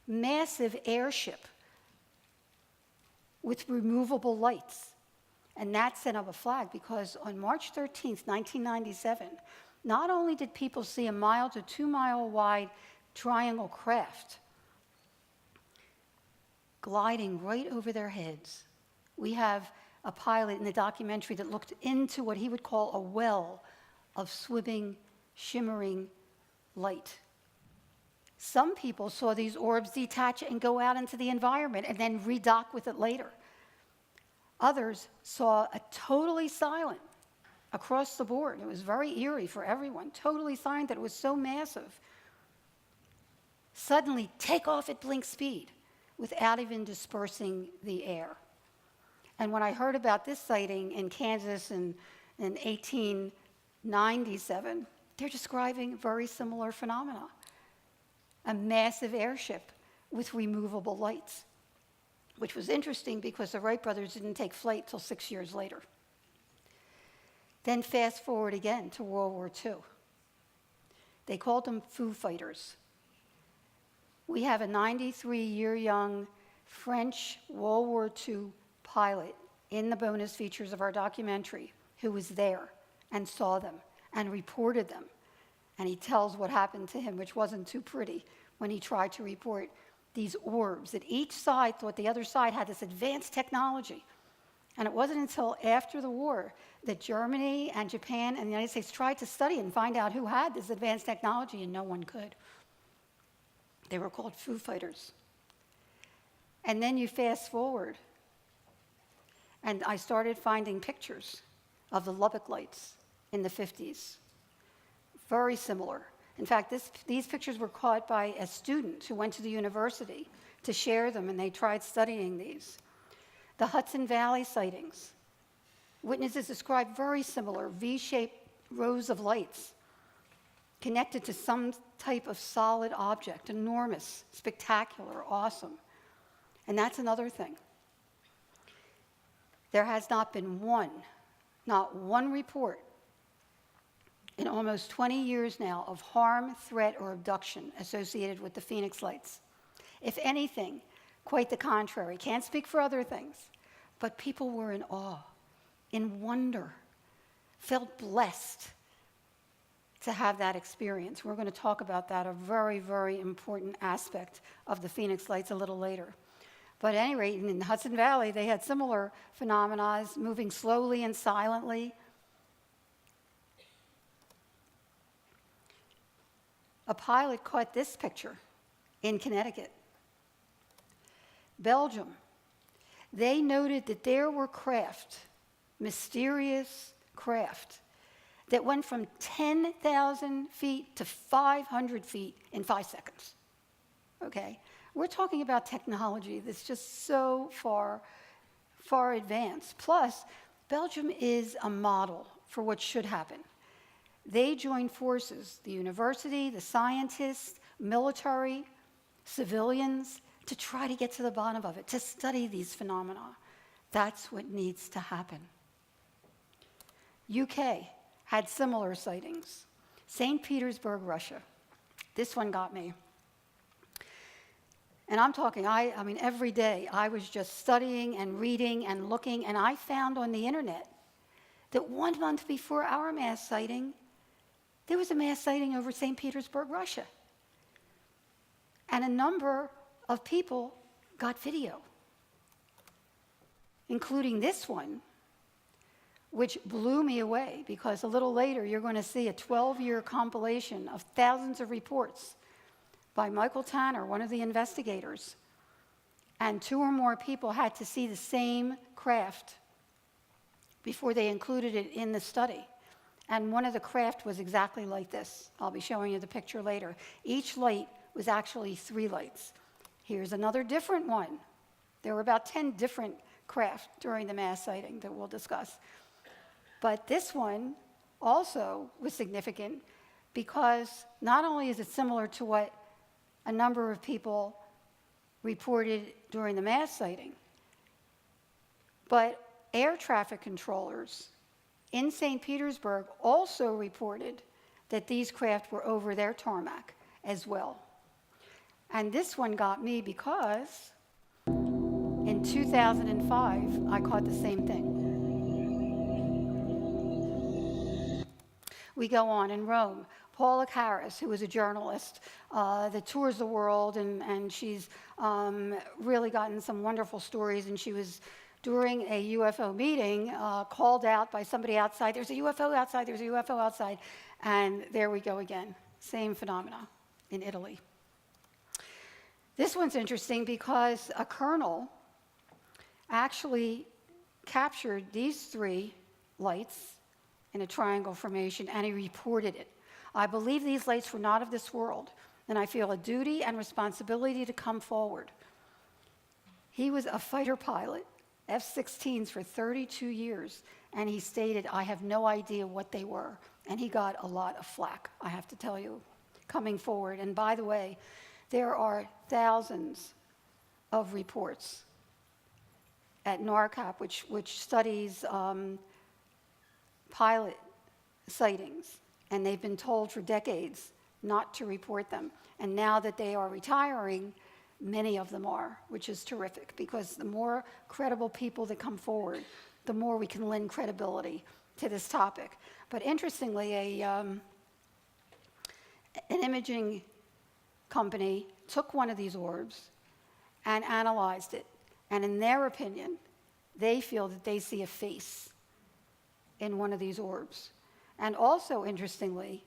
massive airship with removable lights. And that set up a flag because on March 13th, 1997, not only did people see a 1 to 2 mile wide triangle craft gliding right over their heads. We have a pilot in the documentary that looked into what he would call a well of swimming, shimmering light. Some people saw these orbs detach and go out into the environment and then redock with it later. Others saw a totally silent across the board. It was very eerie for everyone, totally silent that it was so massive. Suddenly take off at blink speed without even dispersing the air. And when I heard about this sighting in Kansas in 1897, they're describing very similar phenomena. A massive airship with removable lights, which was interesting because the Wright brothers didn't take flight till 6 years later. Then fast forward again to World War II. They called them Foo Fighters. We have a 93-year-young French World War II pilot in the bonus features of our documentary who was there and saw them and reported them. And he tells what happened to him, which wasn't too pretty, when he tried to report these orbs that each side thought the other side had this advanced technology. And it wasn't until after the war that Germany and Japan and the United States tried to study and find out who had this advanced technology, and no one could. They were called Foo Fighters. And then you fast forward, and I started finding pictures of the Lubbock lights in the 50s. Very similar. In fact, these pictures were caught by a student who went to the university to share them, and they tried studying these. The Hudson Valley sightings. Witnesses described very similar V-shaped rows of lights connected to some type of solid object, enormous, spectacular, awesome. And that's another thing. There has not been not one report in almost 20 years now of harm, threat, or abduction associated with the Phoenix Lights. If anything, quite the contrary. Can't speak for other things, but people were in awe, in wonder, felt blessed to have that experience. We're going to talk about that, a very, very important aspect of the Phoenix Lights a little later. But at any rate, in Hudson Valley, they had similar phenomena, moving slowly and silently. A pilot caught this picture in Connecticut. Belgium, they noted that there were craft, mysterious craft, that went from 10,000 feet to 500 feet in 5 seconds. Okay? We're talking about technology that's just so far, far advanced. Plus, Belgium is a model for what should happen. They joined forces, the university, the scientists, military, civilians, to try to get to the bottom of it, to study these phenomena. That's what needs to happen. UK had similar sightings. St. Petersburg, Russia. This one got me. And I'm talking, I mean, every day I was just studying and reading and looking, and I found on the internet that 1 month before our mass sighting, there was a mass sighting over St. Petersburg, Russia. And a number of people got video, including this one, which blew me away, because a little later you're going to see a 12-year compilation of thousands of reports by Michael Tanner, one of the investigators, and 2 or more people had to see the same craft before they included it in the study. And one of the craft was exactly like this. I'll be showing you the picture later. Each light was actually 3 lights. Here's another different one. There were about 10 different craft during the mass sighting that we'll discuss. But this one also was significant because not only is it similar to what a number of people reported during the mass sighting, but air traffic controllers in St. Petersburg also reported that these craft were over their tarmac as well. And this one got me because in 2005, I caught the same thing. We go on in Rome. Paula Harris, who is a journalist that tours the world, and she's really gotten some wonderful stories, and she was, during a UFO meeting, called out by somebody outside, there's a UFO outside, there's a UFO outside, and there we go again, same phenomena in Italy. This one's interesting because a colonel actually captured these 3 lights in a triangle formation, and he reported it. I believe these lights were not of this world, and I feel a duty and responsibility to come forward. He was a fighter pilot, F-16s for 32 years, and he stated, I have no idea what they were, and he got a lot of flack, I have to tell you, coming forward. And by the way, there are thousands of reports at NARCAP, which studies pilot sightings, and they've been told for decades not to report them. And now that they are retiring, many of them are, which is terrific, because the more credible people that come forward, the more we can lend credibility to this topic. But interestingly, an imaging company took one of these orbs and analyzed it. And in their opinion, they feel that they see a face in one of these orbs. And also, interestingly,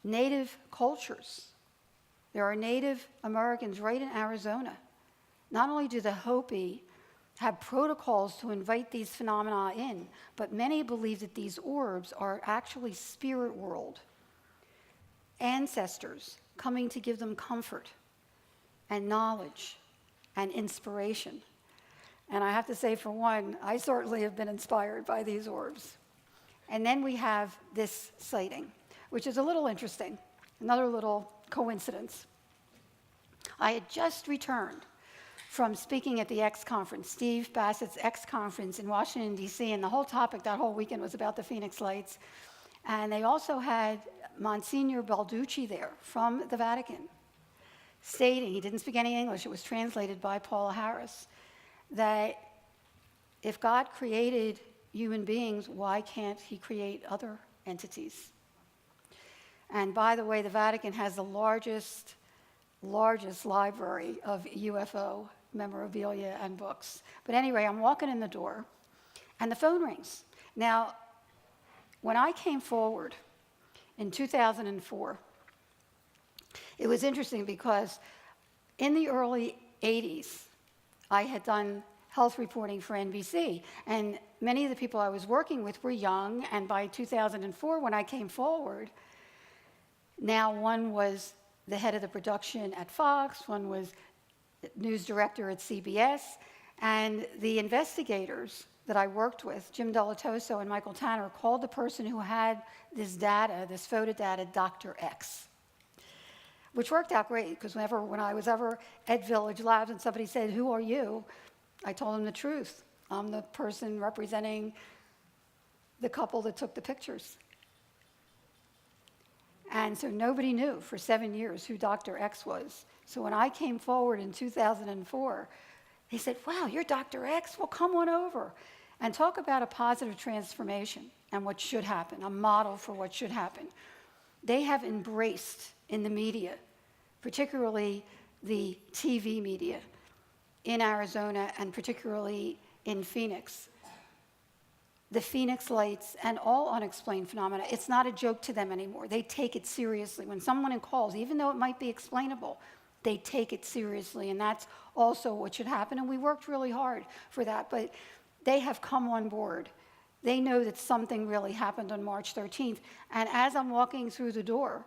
native cultures. There are Native Americans right in Arizona. Not only do the Hopi have protocols to invite these phenomena in, but many believe that these orbs are actually spirit world ancestors coming to give them comfort and knowledge and inspiration. And I have to say, for one, I certainly have been inspired by these orbs. And then we have this sighting, which is a little interesting, another little coincidence. I had just returned from speaking at the X conference, Steve Bassett's X conference in Washington, D.C., and the whole topic that whole weekend was about the Phoenix Lights. And they also had Monsignor Balducci there from the Vatican, stating, he didn't speak any English, it was translated by Paula Harris, that if God created human beings, why can't he create other entities? And by the way, the Vatican has the largest library of UFO memorabilia and books. But anyway, I'm walking in the door, and the phone rings. Now, when I came forward in 2004, it was interesting because in the early 80s, I had done health reporting for NBC, and many of the people I was working with were young, and by 2004, when I came forward, now one was the head of the production at Fox, one was news director at CBS, and the investigators that I worked with, Jim Delatoso and Michael Tanner, called the person who had this data, this photo data, Dr. X, which worked out great, because when I was ever at Village Labs and somebody said, "Who are you?" I told them the truth. I'm the person representing the couple that took the pictures. And so nobody knew for 7 years who Dr. X was. So when I came forward in 2004, they said, wow, you're Dr. X? Well, come on over. And talk about a positive transformation and what should happen, a model for what should happen. They have embraced in the media, particularly the TV media in Arizona and particularly in Phoenix, the Phoenix Lights and all unexplained phenomena. It's not a joke to them anymore. They take it seriously. When someone calls, even though it might be explainable, they take it seriously, and that's also what should happen. And we worked really hard for that, but they have come on board. They know that something really happened on March 13th. And as I'm walking through the door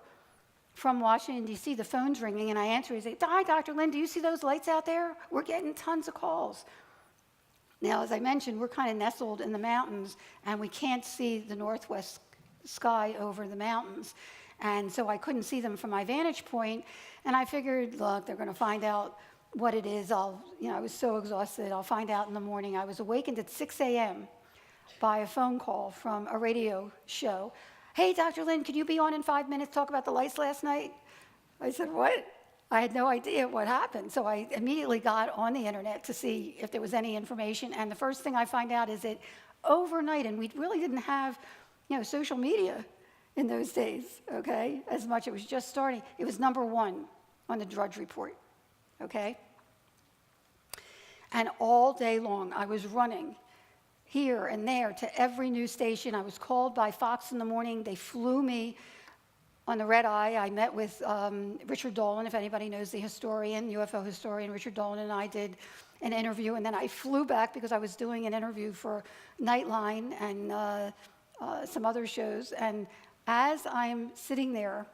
from Washington, D.C., the phone's ringing, and I answer. He says, hi, Dr. Lynne, do you see those lights out there? We're getting tons of calls. Now, as I mentioned, we're kind of nestled in the mountains, and we can't see the northwest sky over the mountains. And so I couldn't see them from my vantage point, and I figured, look, they're going to find out what it is. I was so exhausted. I'll find out in the morning. I was awakened at 6 a.m. by a phone call from a radio show. Hey, Dr. Lynne, could you be on in 5 minutes, talk about the lights last night? I said, what? I had no idea what happened. So I immediately got on the internet to see if there was any information. And the first thing I find out is that overnight, and we really didn't have, social media in those days, okay, as much. It was just starting. It was #1 on the Drudge Report, okay? And all day long, I was running here and there to every news station. I was called by Fox in the morning. They flew me on the red eye. I met with Richard Dolan, if anybody knows the historian, UFO historian. Richard Dolan and I did an interview, and then I flew back because I was doing an interview for Nightline and some other shows. And as I'm sitting there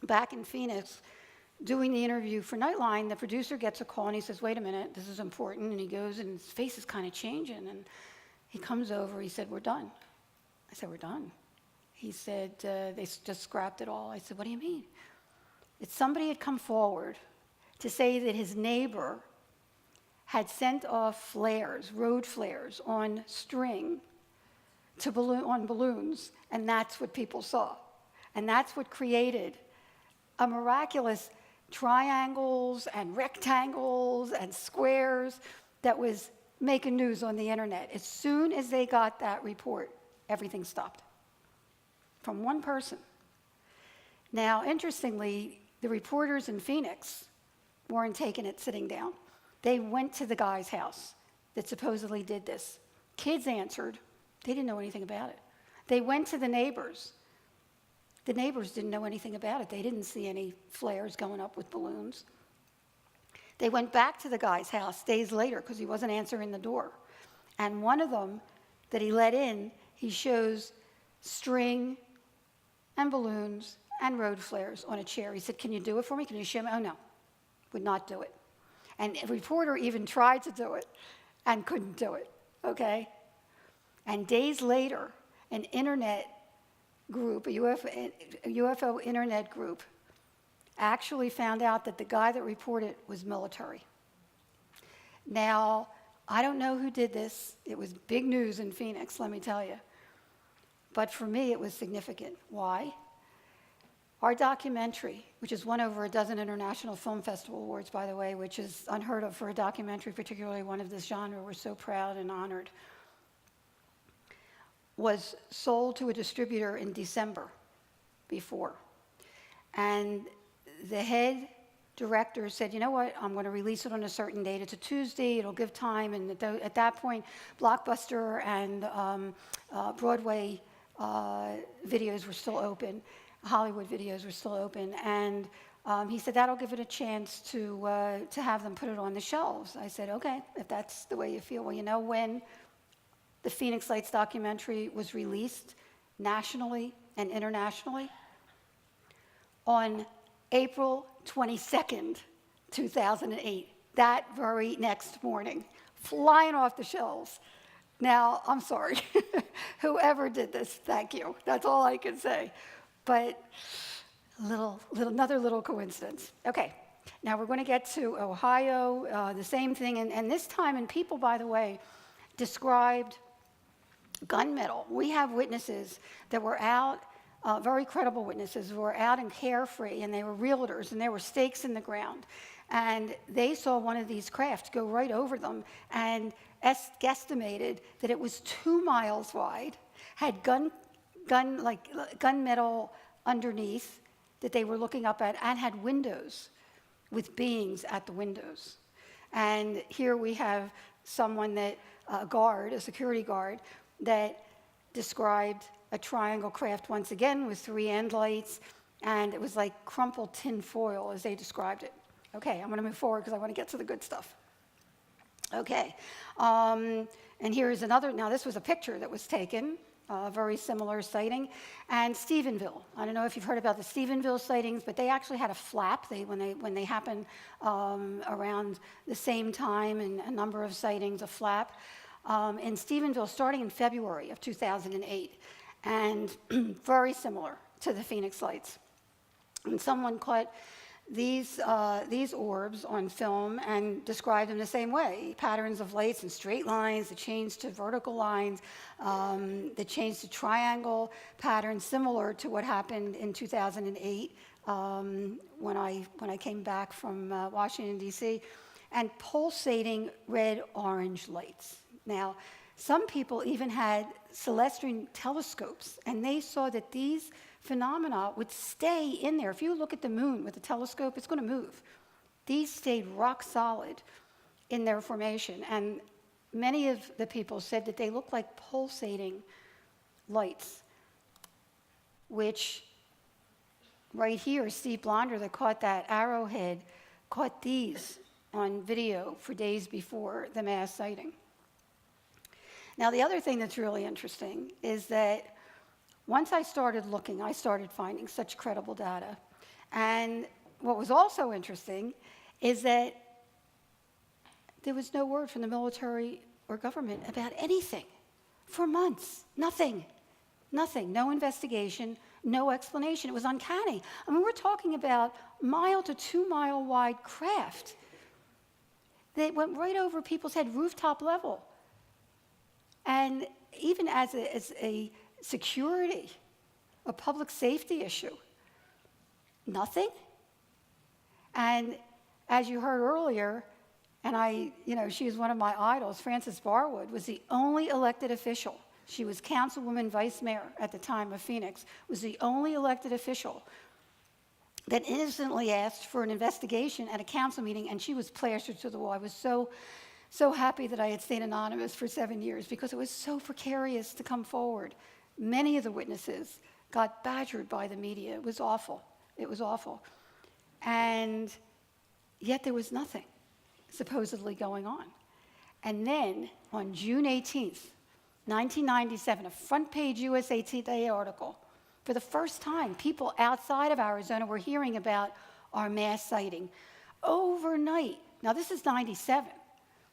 back in Phoenix doing the interview for Nightline, the producer gets a call and he says, wait a minute, this is important. And he goes, and his face is kind of changing. And he comes over, he said, we're done. I said, we're done. He said, they just scrapped it all. I said, what do you mean? It's somebody had come forward to say that his neighbor had sent off flares, road flares, on string on balloons, and that's what people saw. And that's what created a miraculous triangles and rectangles and squares that was making news on the internet. As soon as they got that report, everything stopped. From one person. Now, interestingly, the reporters in Phoenix weren't taking it sitting down. They went to the guy's house that supposedly did this. Kids answered. They didn't know anything about it. They went to the neighbors. The neighbors didn't know anything about it. They didn't see any flares going up with balloons. They went back to the guy's house days later because he wasn't answering the door. And one of them that he let in, he shows string and balloons and road flares on a chair. He said, can you do it for me? Can you show me? Oh, no, would not do it. And a reporter even tried to do it and couldn't do it, okay? And days later, an internet group, a UFO internet group, actually found out that the guy that reported was military. Now, I don't know who did this. It was big news in Phoenix, let me tell you. But for me, it was significant. Why? Our documentary, which has won over a dozen International Film Festival awards, by the way, which is unheard of for a documentary, particularly one of this genre. We're so proud and honored. Was sold to a distributor in December before. And the head director said, you know what, I'm going to release it on a certain date. It's a Tuesday, it'll give time. And at that point, Blockbuster and Broadway videos were still open. Hollywood videos were still open. And he said, that'll give it a chance to have them put it on the shelves. I said, okay, if that's the way you feel. Well, you know, when the Phoenix Lights documentary was released nationally and internationally, on April 22nd, 2008, that very next morning, flying off the shelves. Now, I'm sorry, whoever did this, thank you. That's all I can say. But another little coincidence. Okay, now we're going to get to Ohio, the same thing, and this time, and people, by the way, described gunmetal. We have witnesses that were out very credible witnesses who were out and carefree, and they were realtors, and there were stakes in the ground. And they saw one of these crafts go right over them and guesstimated that it was 2 miles wide, had gunmetal underneath that they were looking up at, and had windows with beings at the windows. And here we have someone that, a security guard, that described a triangle craft once again with 3 end lights, and it was like crumpled tin foil as they described it. Okay, I'm going to move forward because I want to get to the good stuff. Okay, and here is another. Now, this was a picture that was taken, a very similar sighting, and Stephenville. I don't know if you've heard about the Stephenville sightings, but they actually had a flap. When they happened around the same time, and a number of sightings, a flap in Stephenville, starting in February of 2008, and very similar to the Phoenix Lights. And someone caught these orbs on film and described them the same way: patterns of lights and straight lines, the change to vertical lines, the change to triangle patterns, similar to what happened in 2008 when I came back from Washington, D.C., and pulsating red-orange lights. Now, some people even had celestine telescopes, and they saw that these phenomena would stay in there. If you look at the moon with a telescope, it's going to move. These stayed rock solid in their formation, and many of the people said that they looked like pulsating lights, which right here, Steve Blonder, that caught that arrowhead, caught these on video for days before the mass sighting. Now, the other thing that's really interesting is that once I started looking, I started finding such credible data. And what was also interesting is that there was no word from the military or government about anything for months. Nothing. No investigation, no explanation. It was uncanny. I mean, we're talking about 1 to 2 mile wide craft that went right over people's head, rooftop level. And even as a security, a public safety issue, nothing. And as you heard earlier, and she was one of my idols, Frances Barwood was the only elected official. She was councilwoman, vice mayor at the time of Phoenix, was the only elected official that innocently asked for an investigation at a council meeting, and she was plastered to the wall. I was so happy that I had stayed anonymous for 7 years because it was so precarious to come forward. Many of the witnesses got badgered by the media. It was awful. It was awful. And yet there was nothing supposedly going on. And then on June 18th, 1997, a front-page USA Today article, for the first time, people outside of Arizona were hearing about our mass sighting. Overnight, now this is 97,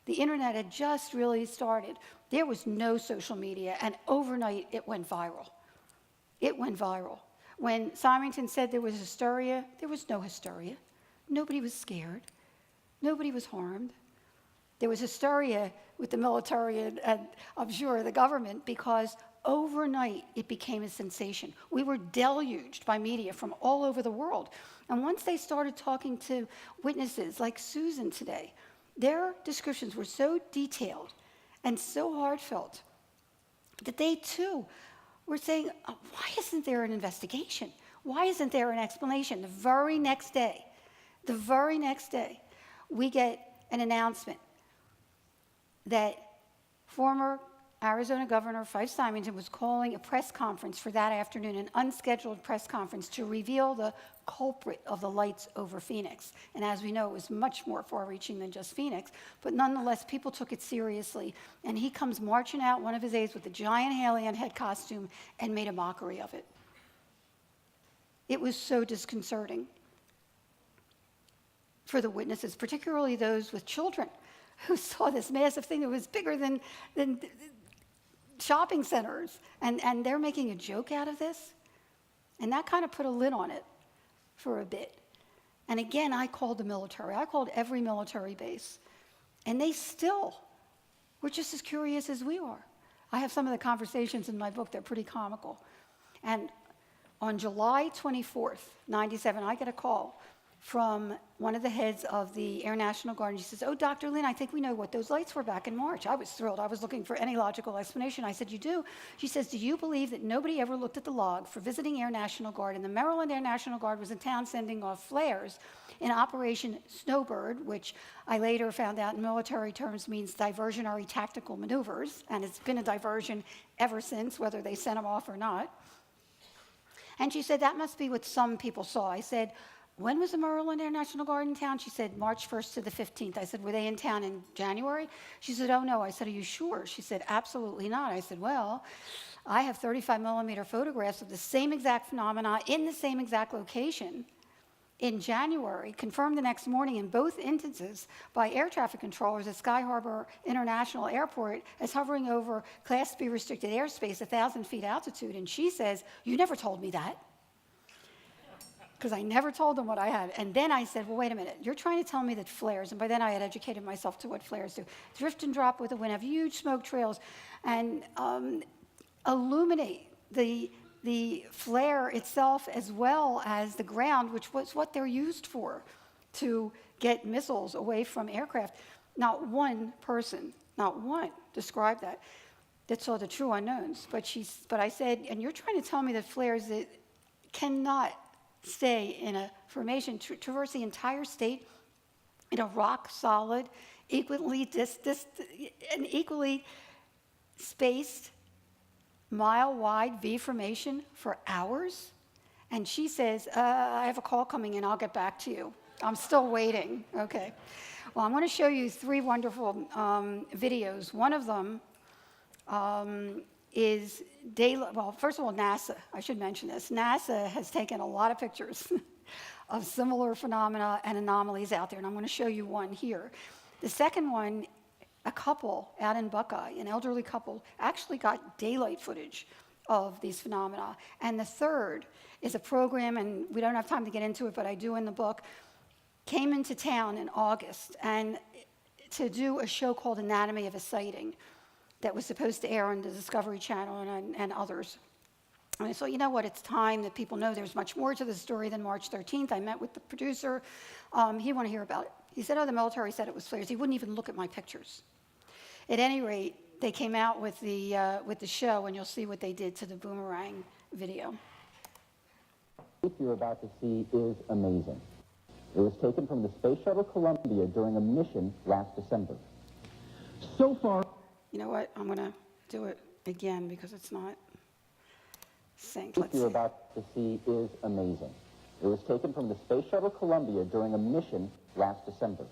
the internet had just really started. There was no social media, and overnight it went viral. It went viral. When Symington said there was hysteria, there was no hysteria. Nobody was scared. Nobody was harmed. There was hysteria with the military and I'm sure the government, because overnight it became a sensation. We were deluged by media from all over the world. And once they started talking to witnesses like Susan today, their descriptions were so detailed and so heartfelt that they too were saying, oh, why isn't there an investigation? Why isn't there an explanation? The very next day, we get an announcement that former Arizona Governor Fife Symington was calling a press conference for that afternoon, an unscheduled press conference to reveal the culprit of the lights over Phoenix. And as we know, it was much more far-reaching than just Phoenix, but nonetheless, people took it seriously. And he comes marching out one of his aides with a giant Haley-on head costume and made a mockery of it. It was so disconcerting for the witnesses, particularly those with children, who saw this massive thing that was bigger than shopping centers, and they're making a joke out of this. And that kind of put a lid on it for a bit. And again, I called the military. I called every military base. And they still were just as curious as we are. I have some of the conversations in my book. They're pretty comical. And On July 24th, 97, I get a call from one of the heads of the Air National Guard, and she says, "Oh, Dr. Lynn, I think we know what those lights were back in March." I was thrilled. I was looking for any logical explanation. I said, "You do?" She says, "Do you believe that nobody ever looked at the log for visiting Air National Guard, and the Maryland Air National Guard was in town sending off flares in Operation Snowbird," which I later found out in military terms means diversionary tactical maneuvers, and it's been a diversion ever since, whether they sent them off or not. And she said, "That must be what some people saw." I said, "When was the Maryland Air National Guard in town?" She said, "March 1st to the 15th. I said, "Were they in town in January?" She said, "Oh, no." I said, "Are you sure?" She said, "Absolutely not." I said, "Well, I have 35mm photographs of the same exact phenomena in the same exact location in January, confirmed the next morning in both instances by air traffic controllers at Sky Harbor International Airport as hovering over Class B restricted airspace, 1,000 feet altitude." And she says, "You never told me that." Because I never told them what I had. And then I said, "Well, wait a minute. You're trying to tell me that flares," and by then I had educated myself to what flares do, drift and drop with the wind, have huge smoke trails, and illuminate the flare itself as well as the ground, which was what they're used for, to get missiles away from aircraft. Not one person, not one, described that saw the true unknowns. But I said, "And you're trying to tell me that flares that cannot stay in a formation, traverse the entire state in a rock solid, equally an equally spaced, mile-wide V formation for hours?" And she says, "I have a call coming in. I'll get back to you. I'm still waiting." Okay. Well, I'm going to show you 3 wonderful videos. One of them is well, first of all, NASA. I should mention this. NASA has taken a lot of pictures of similar phenomena and anomalies out there, and I'm going to show you one here. The second one, a couple out in Buckeye, an elderly couple, actually got daylight footage of these phenomena. And the third is a program, and we don't have time to get into it, but I do in the book, came into town in August and to do a show called Anatomy of a Sighting that was supposed to air on the Discovery Channel and others. And I thought, you know what, it's time that people know there's much more to the story than March 13th. I met with the producer. He wanted to hear about it. He said, "Oh, the military said it was flares." He wouldn't even look at my pictures. At any rate, they came out with the show, and you'll see what they did to the boomerang video. What you're about to see is amazing. It was taken from the Space Shuttle Columbia during a mission last December. So far... You know what? I'm going to do it again because it's not synced. What you're about to see is amazing. It was taken from the Space Shuttle Columbia during a mission last December.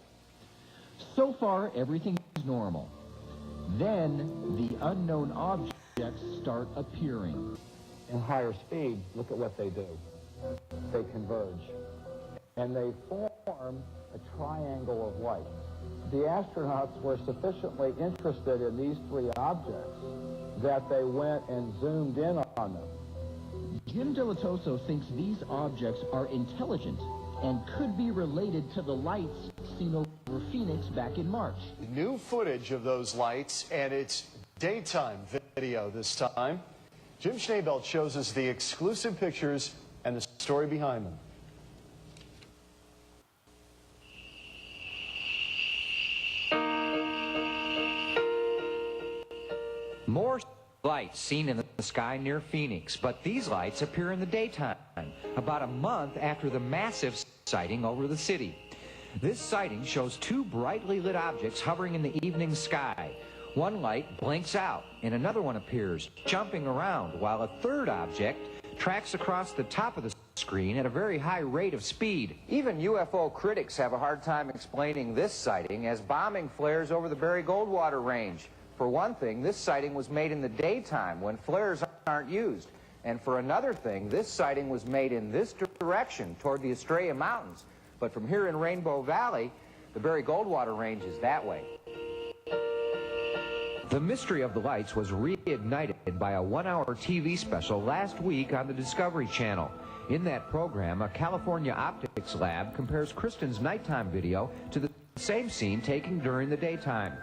So far, everything is normal. Then, the unknown objects start appearing. In higher speed, look at what they do. They converge. And they form a triangle of light. The astronauts were sufficiently interested in these 3 objects that they went and zoomed in on them. Jim Delatoso thinks these objects are intelligent and could be related to the lights seen over Phoenix back in March. New footage of those lights, and it's daytime video this time. Jim Schneebelt shows us the exclusive pictures and the story behind them. More lights seen in the sky near Phoenix, but these lights appear in the daytime, about a month after the massive sighting over the city. This sighting shows 2 brightly lit objects hovering in the evening sky. One light blinks out, and another one appears, jumping around, while a third object tracks across the top of the screen at a very high rate of speed. Even UFO critics have a hard time explaining this sighting as bombing flares over the Barry Goldwater range. For one thing, this sighting was made in the daytime when flares aren't used. And for another thing, this sighting was made in this direction toward the Estrella Mountains. But from here in Rainbow Valley, the Barry Goldwater range is that way. The mystery of the lights was reignited by a 1-hour TV special last week on the Discovery Channel. In that program, a California optics lab compares Kristen's nighttime video to the same scene taken during the daytime.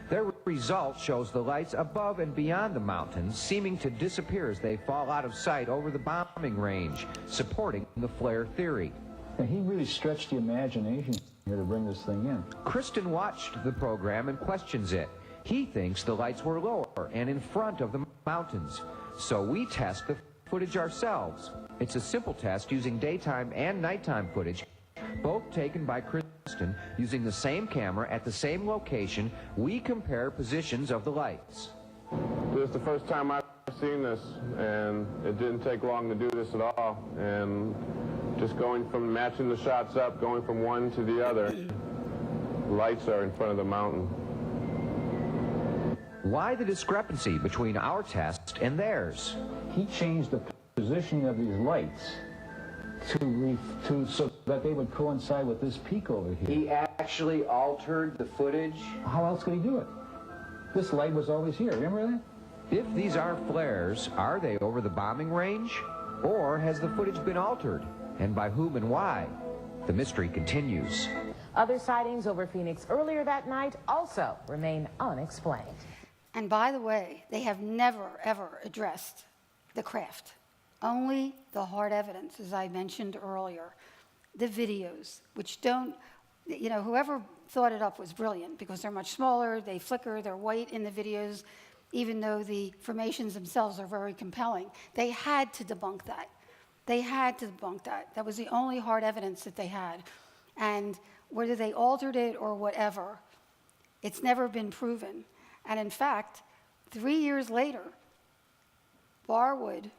Their result shows the lights above and beyond the mountains seeming to disappear as they fall out of sight over the bombing range, supporting the flare theory. And he really stretched the imagination here to bring this thing in. Kristen watched the program and questions it. He thinks the lights were lower and in front of the mountains. So we test the footage ourselves. It's a simple test using daytime and nighttime footage, both taken by Kristen using the same camera at the same location. We compare positions of the lights. This is the first time I've seen this, and it didn't take long to do this at all. And just going from matching the shots up, going from one to the other, lights are in front of the mountain. Why the discrepancy between our test and theirs? He changed the positioning of these lights so that they would coincide with this peak over here. He actually altered the footage? How else could he do it? This light was always here, remember that? If these are flares, are they over the bombing range? Or has the footage been altered? And by whom and why? The mystery continues. Other sightings over Phoenix earlier that night also remain unexplained. And by the way, they have never, ever addressed the craft. Only the hard evidence, as I mentioned earlier. The videos, which don't, you know, whoever thought it up was brilliant because they're much smaller, they flicker, they're white in the videos, even though the formations themselves are very compelling. They had to debunk that. They had to debunk that. That was the only hard evidence that they had. And whether they altered it or whatever, it's never been proven. And in fact, 3 years later, Barwood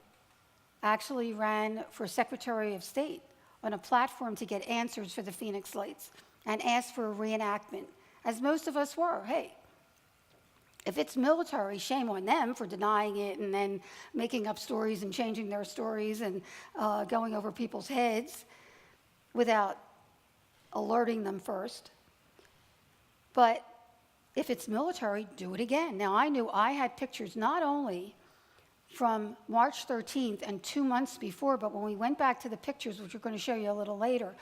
actually ran for Secretary of State on a platform to get answers for the Phoenix Lights and asked for a reenactment, as most of us were. Hey, if it's military, shame on them for denying it and then making up stories and changing their stories and going over people's heads without alerting them first. But if it's military, do it again. Now, I knew I had pictures not only from March 13th and 2 months before, but when we went back to the pictures, which we're going to show you a little later,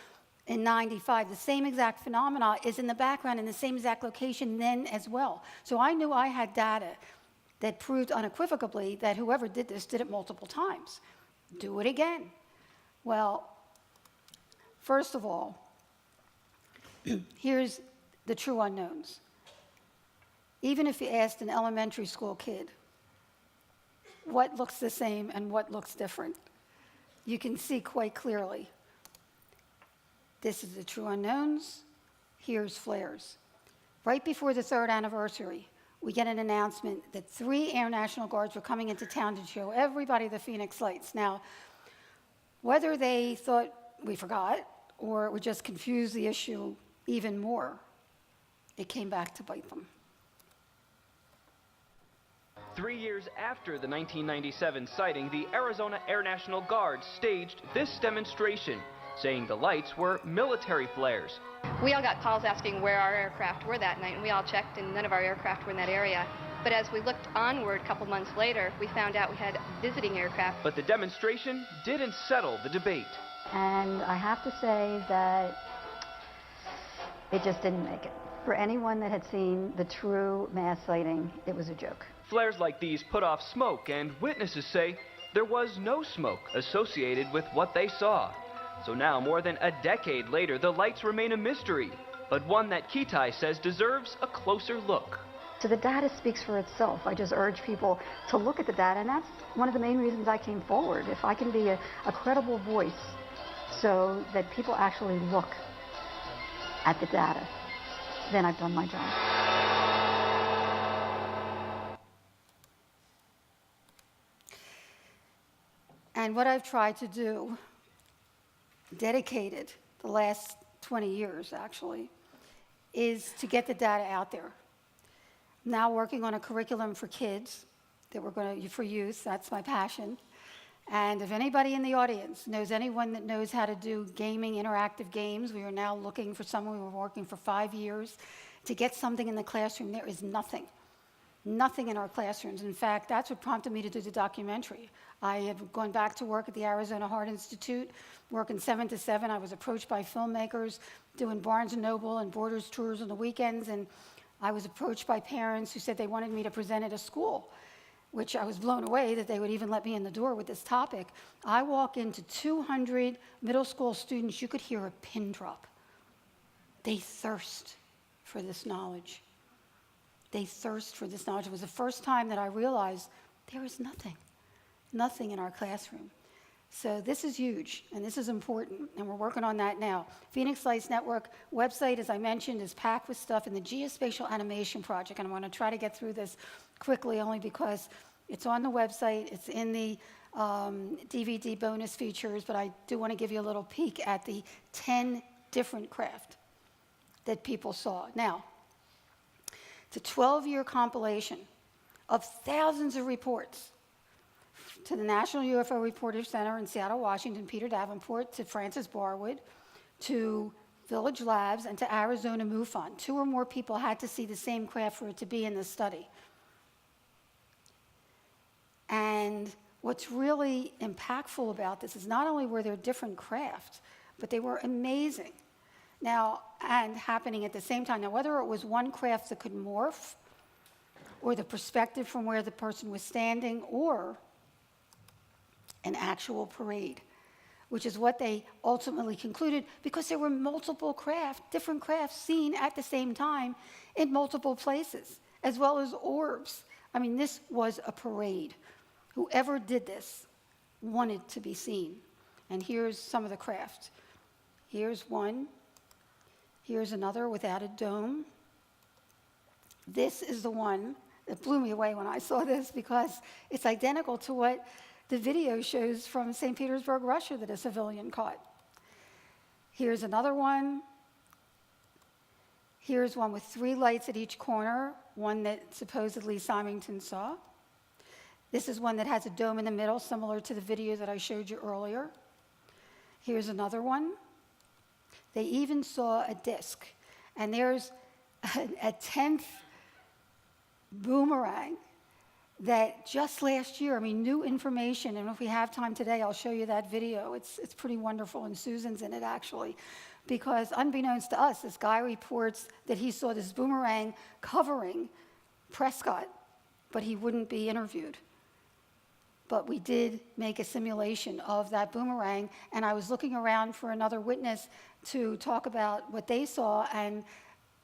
in '95, the same exact phenomena is in the background in the same exact location then as well. So I knew I had data that proved unequivocally that whoever did this did it multiple times. Do it again. Well, first of all, here's the true unknowns. Even if you asked an elementary school kid what looks the same and what looks different, you can see quite clearly. This is the true unknowns. Here's flares. Right before the 3rd anniversary, we get an announcement that 3 Air National Guards were coming into town to show everybody the Phoenix Lights. Now, whether they thought we forgot or it would just confuse the issue even more, it came back to bite them. 3 years after the 1997 sighting, the Arizona Air National Guard staged this demonstration, saying the lights were military flares. We all got calls asking where our aircraft were that night, and we all checked, and none of our aircraft were in that area. But as we looked onward a couple months later, we found out we had visiting aircraft. But the demonstration didn't settle the debate. And I have to say that it just didn't make it. For anyone that had seen the true mass sighting, it was a joke. Flares like these put off smoke, and witnesses say there was no smoke associated with what they saw. So now, more than a decade later, the lights remain a mystery, but one that Kitei says deserves a closer look. So the data speaks for itself. I just urge people to look at the data, and that's one of the main reasons I came forward. If I can be a credible voice so that people actually look at the data, then I've done my job. And what I've tried to do, dedicated the last 20 years actually, is to get the data out there. Now working on a curriculum for kids that we're going to, for youth, that's my passion. And if anybody in the audience knows anyone that knows how to do gaming, interactive games, we are now looking for someone. We were working for 5 years to get something in the classroom. There is nothing in our classrooms. In fact, that's what prompted me to do the documentary. I had gone back to work at the Arizona Heart Institute, working 7 to 7. I was approached by filmmakers doing Barnes & Noble and Borders tours on the weekends, and I was approached by parents who said they wanted me to present at a school, which I was blown away that they would even let me in the door with this topic. I walk into 200 middle school students, you could hear a pin drop. They thirst for this knowledge. They thirst for this knowledge. It was the first time that I realized there is nothing in our classroom. So this is huge, and this is important, and we're working on that now. Phoenix Lights Network website, as I mentioned, is packed with stuff in the Geospatial Animation Project, and I'm going to try to get through this quickly only because it's on the website, it's in the DVD bonus features, but I do want to give you a little peek at the 10 different craft that people saw. Now, it's a 12-year compilation of thousands of reports to the National UFO Reporters Center in Seattle, Washington, Peter Davenport, to Francis Barwood, to Village Labs, and to Arizona MUFON. 2 or more people had to see the same craft for it to be in this study. And what's really impactful about this is not only were there different craft, but they were amazing. Now, and happening at the same time. Now, whether it was one craft that could morph, or the perspective from where the person was standing, or an actual parade, which is what they ultimately concluded, because there were multiple different crafts seen at the same time in multiple places, as well as orbs. I mean, this was a parade. Whoever did this wanted to be seen. And here's some of the craft. Here's one. Here's another without a dome. This is the one that blew me away when I saw this, because it's identical to what the video shows from St. Petersburg, Russia, that a civilian caught. Here's another one. Here's one with 3 lights at each corner, one that supposedly Symington saw. This is one that has a dome in the middle, similar to the video that I showed you earlier. Here's another one. They even saw a disc. And there's a 10th boomerang that just last year, I mean, new information, and if we have time today, I'll show you that video. It's pretty wonderful, and Susan's in it, actually, because unbeknownst to us, this guy reports that he saw this boomerang covering Prescott, but he wouldn't be interviewed. But we did make a simulation of that boomerang, and I was looking around for another witness to talk about what they saw, and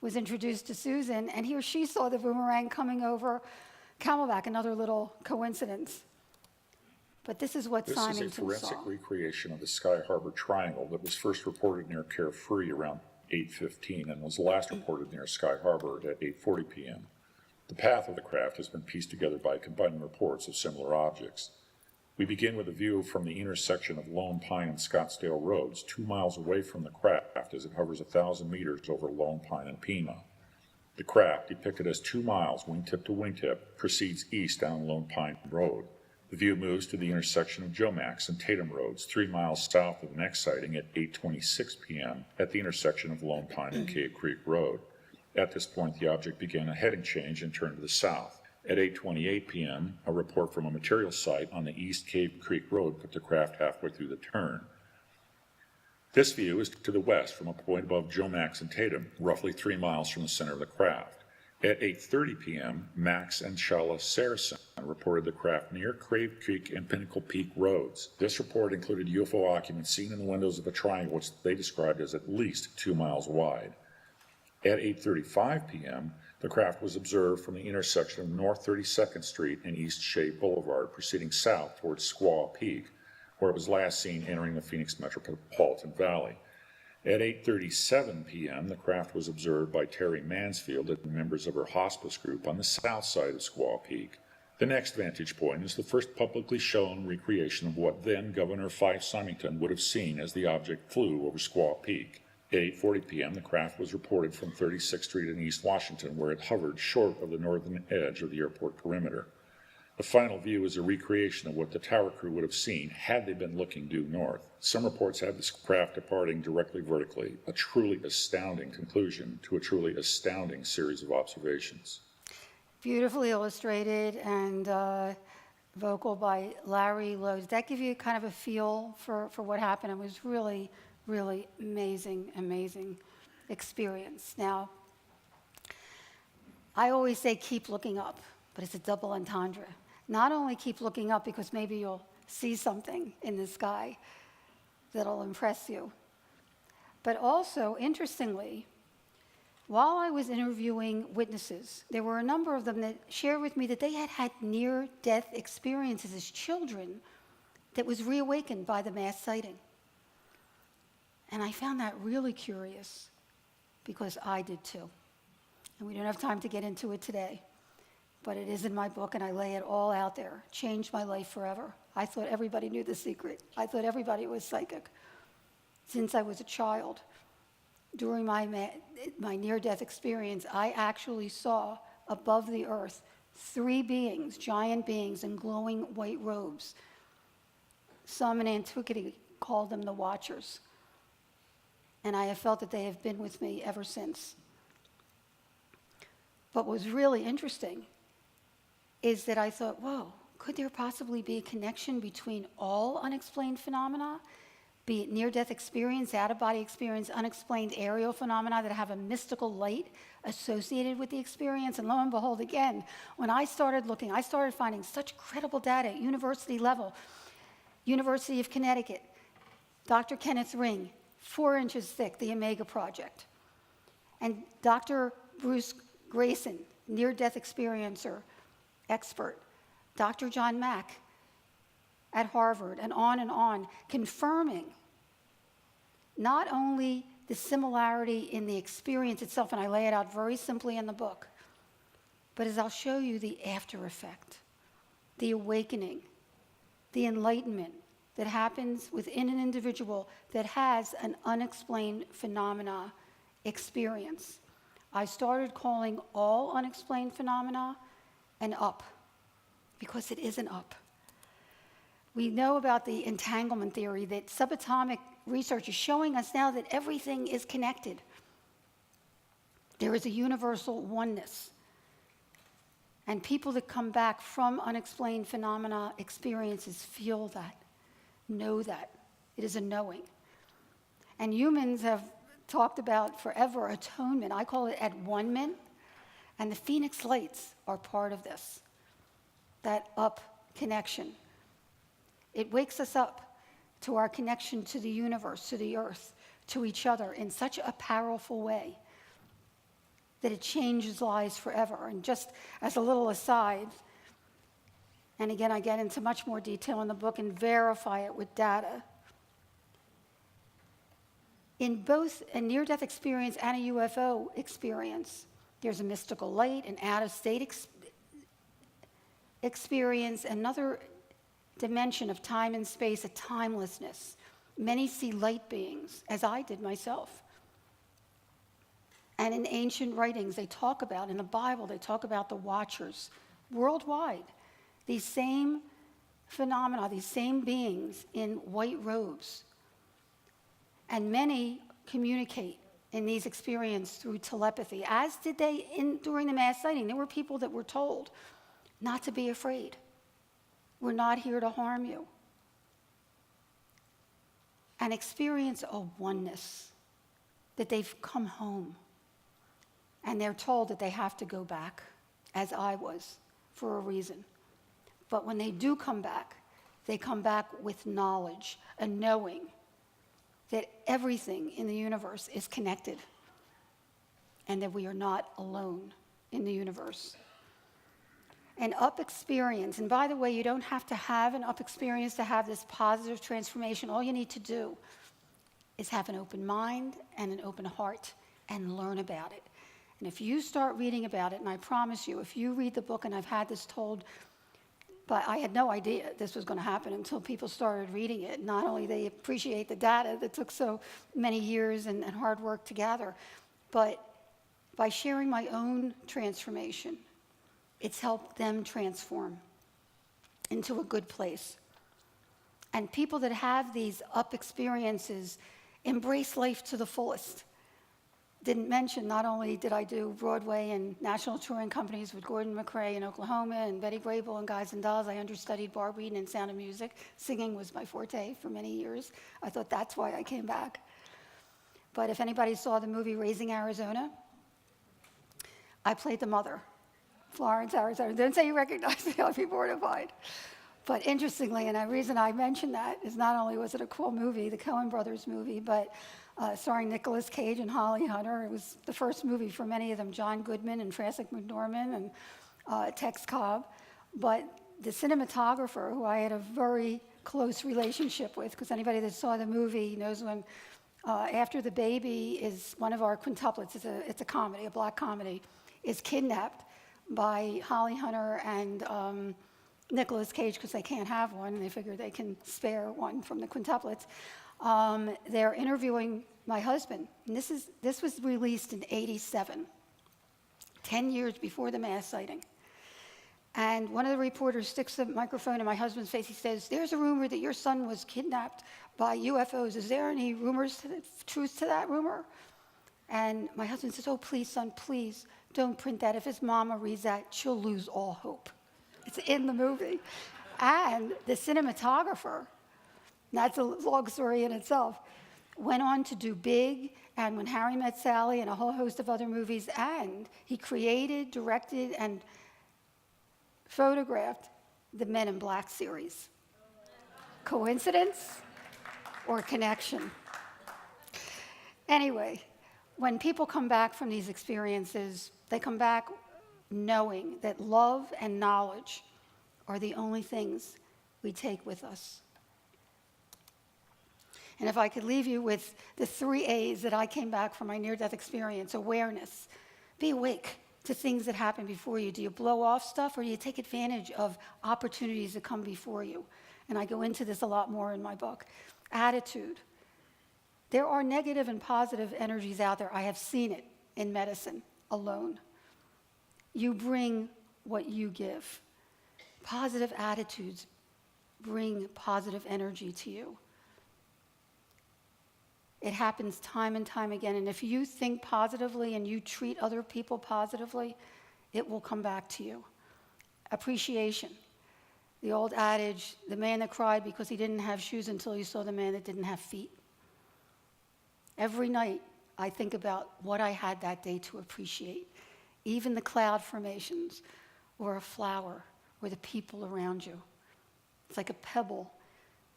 was introduced to Susan, and he or she saw the boomerang coming over Camelback, another little coincidence. But this is what Symington saw. This is a forensic recreation of the Sky Harbor Triangle that was first reported near Carefree around 8:15 and was last reported near Sky Harbor at 8:40 p.m. The path of the craft has been pieced together by combining reports of similar objects. We begin with a view from the intersection of Lone Pine and Scottsdale Roads, 2 miles away from the craft as it hovers 1,000 meters over Lone Pine and Pima. The craft, depicted as 2 miles wingtip to wingtip, proceeds east down Lone Pine Road. The view moves to the intersection of Jomax and Tatum Roads, 3 miles south of the next sighting at 8:26 p.m. at the intersection of Lone Pine and Cave Creek Road. At this point, the object began a heading change and turned to the south. At 8:28 p.m., a report from a material site on the East Cave Creek Road put the craft halfway through the turn. This view is to the west from a point above Jomax and Tatum, roughly 3 miles from the center of the craft. At 8:30 p.m., Max and Shala Saracen reported the craft near Crave Creek and Pinnacle Peak Roads. This report included UFO occupants seen in the windows of a triangle which they described as at least 2 miles wide. At 8:35 p.m., the craft was observed from the intersection of North 32nd Street and East Shea Boulevard, proceeding south towards Squaw Peak, where it was last seen entering the Phoenix Metropolitan Valley. At 8:37 p.m., the craft was observed by Terry Mansfield and members of her hospice group on the south side of Squaw Peak. The next vantage point is the first publicly shown recreation of what then Governor Fife Symington would have seen as the object flew over Squaw Peak. At 8:40 p.m., the craft was reported from 36th Street in East Washington, where it hovered short of the northern edge of the airport perimeter. The final view is a recreation of what the tower crew would have seen had they been looking due north. Some reports have this craft departing directly vertically, a truly astounding conclusion to a truly astounding series of observations. Beautifully illustrated and vocal by Larry Lowe. Does that give you kind of a feel for what happened? It was really, really amazing experience. Now, I always say keep looking up, but it's a double entendre. Not only keep looking up because maybe you'll see something in the sky that'll impress you, but also, interestingly, while I was interviewing witnesses, there were a number of them that shared with me that they had had near-death experiences as children that was reawakened by the mass sighting. And I found that really curious because I did too. And we don't have time to get into it today, but it is in my book and I lay it all out there. Changed my life forever. I thought everybody knew the secret. I thought everybody was psychic. Since I was a child, during my near-death experience, I actually saw above the earth 3 beings, giant beings in glowing white robes. Some in antiquity called them the Watchers. And I have felt that they have been with me ever since. But what was really interesting is that I thought, whoa, could there possibly be a connection between all unexplained phenomena, be it near-death experience, out-of-body experience, unexplained aerial phenomena that have a mystical light associated with the experience? And lo and behold, again, when I started looking, I started finding such credible data at university level. University of Connecticut, Dr. Kenneth Ring, 4 inches thick, the Omega Project. And Dr. Bruce Grayson, near-death experiencer, expert. Dr. John Mack at Harvard, and on, confirming not only the similarity in the experience itself, and I lay it out very simply in the book, but as I'll show you, the after effect, the awakening, the enlightenment that happens within an individual that has an unexplained phenomena experience. I started calling all unexplained phenomena an up, because it is an up. We know about the entanglement theory, that subatomic research is showing us now that everything is connected. There is a universal oneness. And people that come back from unexplained phenomena experiences feel that, know that. It is a knowing. And humans have talked about forever atonement. I call it at one-ment. And the Phoenix Lights are part of this, that up connection. It wakes us up to our connection to the universe, to the earth, to each other in such a powerful way that it changes lives forever. And just as a little aside, and again, I get into much more detail in the book and verify it with data. In both a near-death experience and a UFO experience, there's a mystical light, an out-of-state experience, another dimension of time and space, a timelessness. Many see light beings, as I did myself. And in ancient writings, they talk about, in the Bible, they talk about the Watchers worldwide. These same phenomena, these same beings in white robes. And many communicate in these experiences through telepathy, as did they during the mass sighting. There were people that were told not to be afraid. We're not here to harm you. And experience a oneness, that they've come home. And they're told that they have to go back, as I was, for a reason. But when they do come back, they come back with knowledge, a knowing that everything in the universe is connected and that we are not alone in the universe. An up experience, and by the way, you don't have to have an up experience to have this positive transformation. All you need to do is have an open mind and an open heart and learn about it. And if you start reading about it, and I promise you, if you read the book, and I've had this told, but I had no idea this was going to happen until people started reading it. Not only they appreciate the data that took so many years and hard work to gather, but by sharing my own transformation, it's helped them transform into a good place. And people that have these up experiences embrace life to the fullest. Didn't mention, not only did I do Broadway and national touring companies with Gordon McRae in Oklahoma and Betty Grable and Guys and Dolls, I understudied Barb Wheaton in Sound of Music. Singing was my forte for many years. I thought that's why I came back. But if anybody saw the movie Raising Arizona, I played the mother, Florence, Arizona. Don't say you recognize me, I'll be mortified. But interestingly, and the reason I mention that is not only was it a cool movie, the Coen Brothers movie, but starring Nicolas Cage and Holly Hunter. It was the first movie for many of them, John Goodman and Frances McDormand and Tex Cobb. But the cinematographer, who I had a very close relationship with, because anybody that saw the movie knows when After the Baby is one of our quintuplets, it's a comedy, a black comedy, is kidnapped by Holly Hunter and Nicolas Cage, because they can't have one, and they figure they can spare one from the quintuplets. They're interviewing my husband, and this was released in '87, 10 years before the mass sighting. And one of the reporters sticks the microphone in my husband's face. He says, "There's a rumor that your son was kidnapped by UFOs. Is there any truth to that rumor?" And my husband says, "Oh, please, son, please, don't print that. If his mama reads that, she'll lose all hope." It's in the movie. And the cinematographer, that's a long story in itself, went on to do Big and When Harry Met Sally and a whole host of other movies, and he created, directed, and photographed the Men in Black series. Coincidence or connection? Anyway, when people come back from these experiences, they come back knowing that love and knowledge are the only things we take with us. And if I could leave you with the 3 A's that I came back from my near-death experience: awareness, be awake to things that happen before you. Do you blow off stuff, or do you take advantage of opportunities that come before you? And I go into this a lot more in my book. Attitude. There are negative and positive energies out there. I have seen it in medicine alone. You bring what you give. Positive attitudes bring positive energy to you. It happens time and time again. And if you think positively and you treat other people positively, it will come back to you. Appreciation. The old adage, the man that cried because he didn't have shoes until he saw the man that didn't have feet. Every night, I think about what I had that day to appreciate. Even the cloud formations, or a flower, or the people around you. It's like a pebble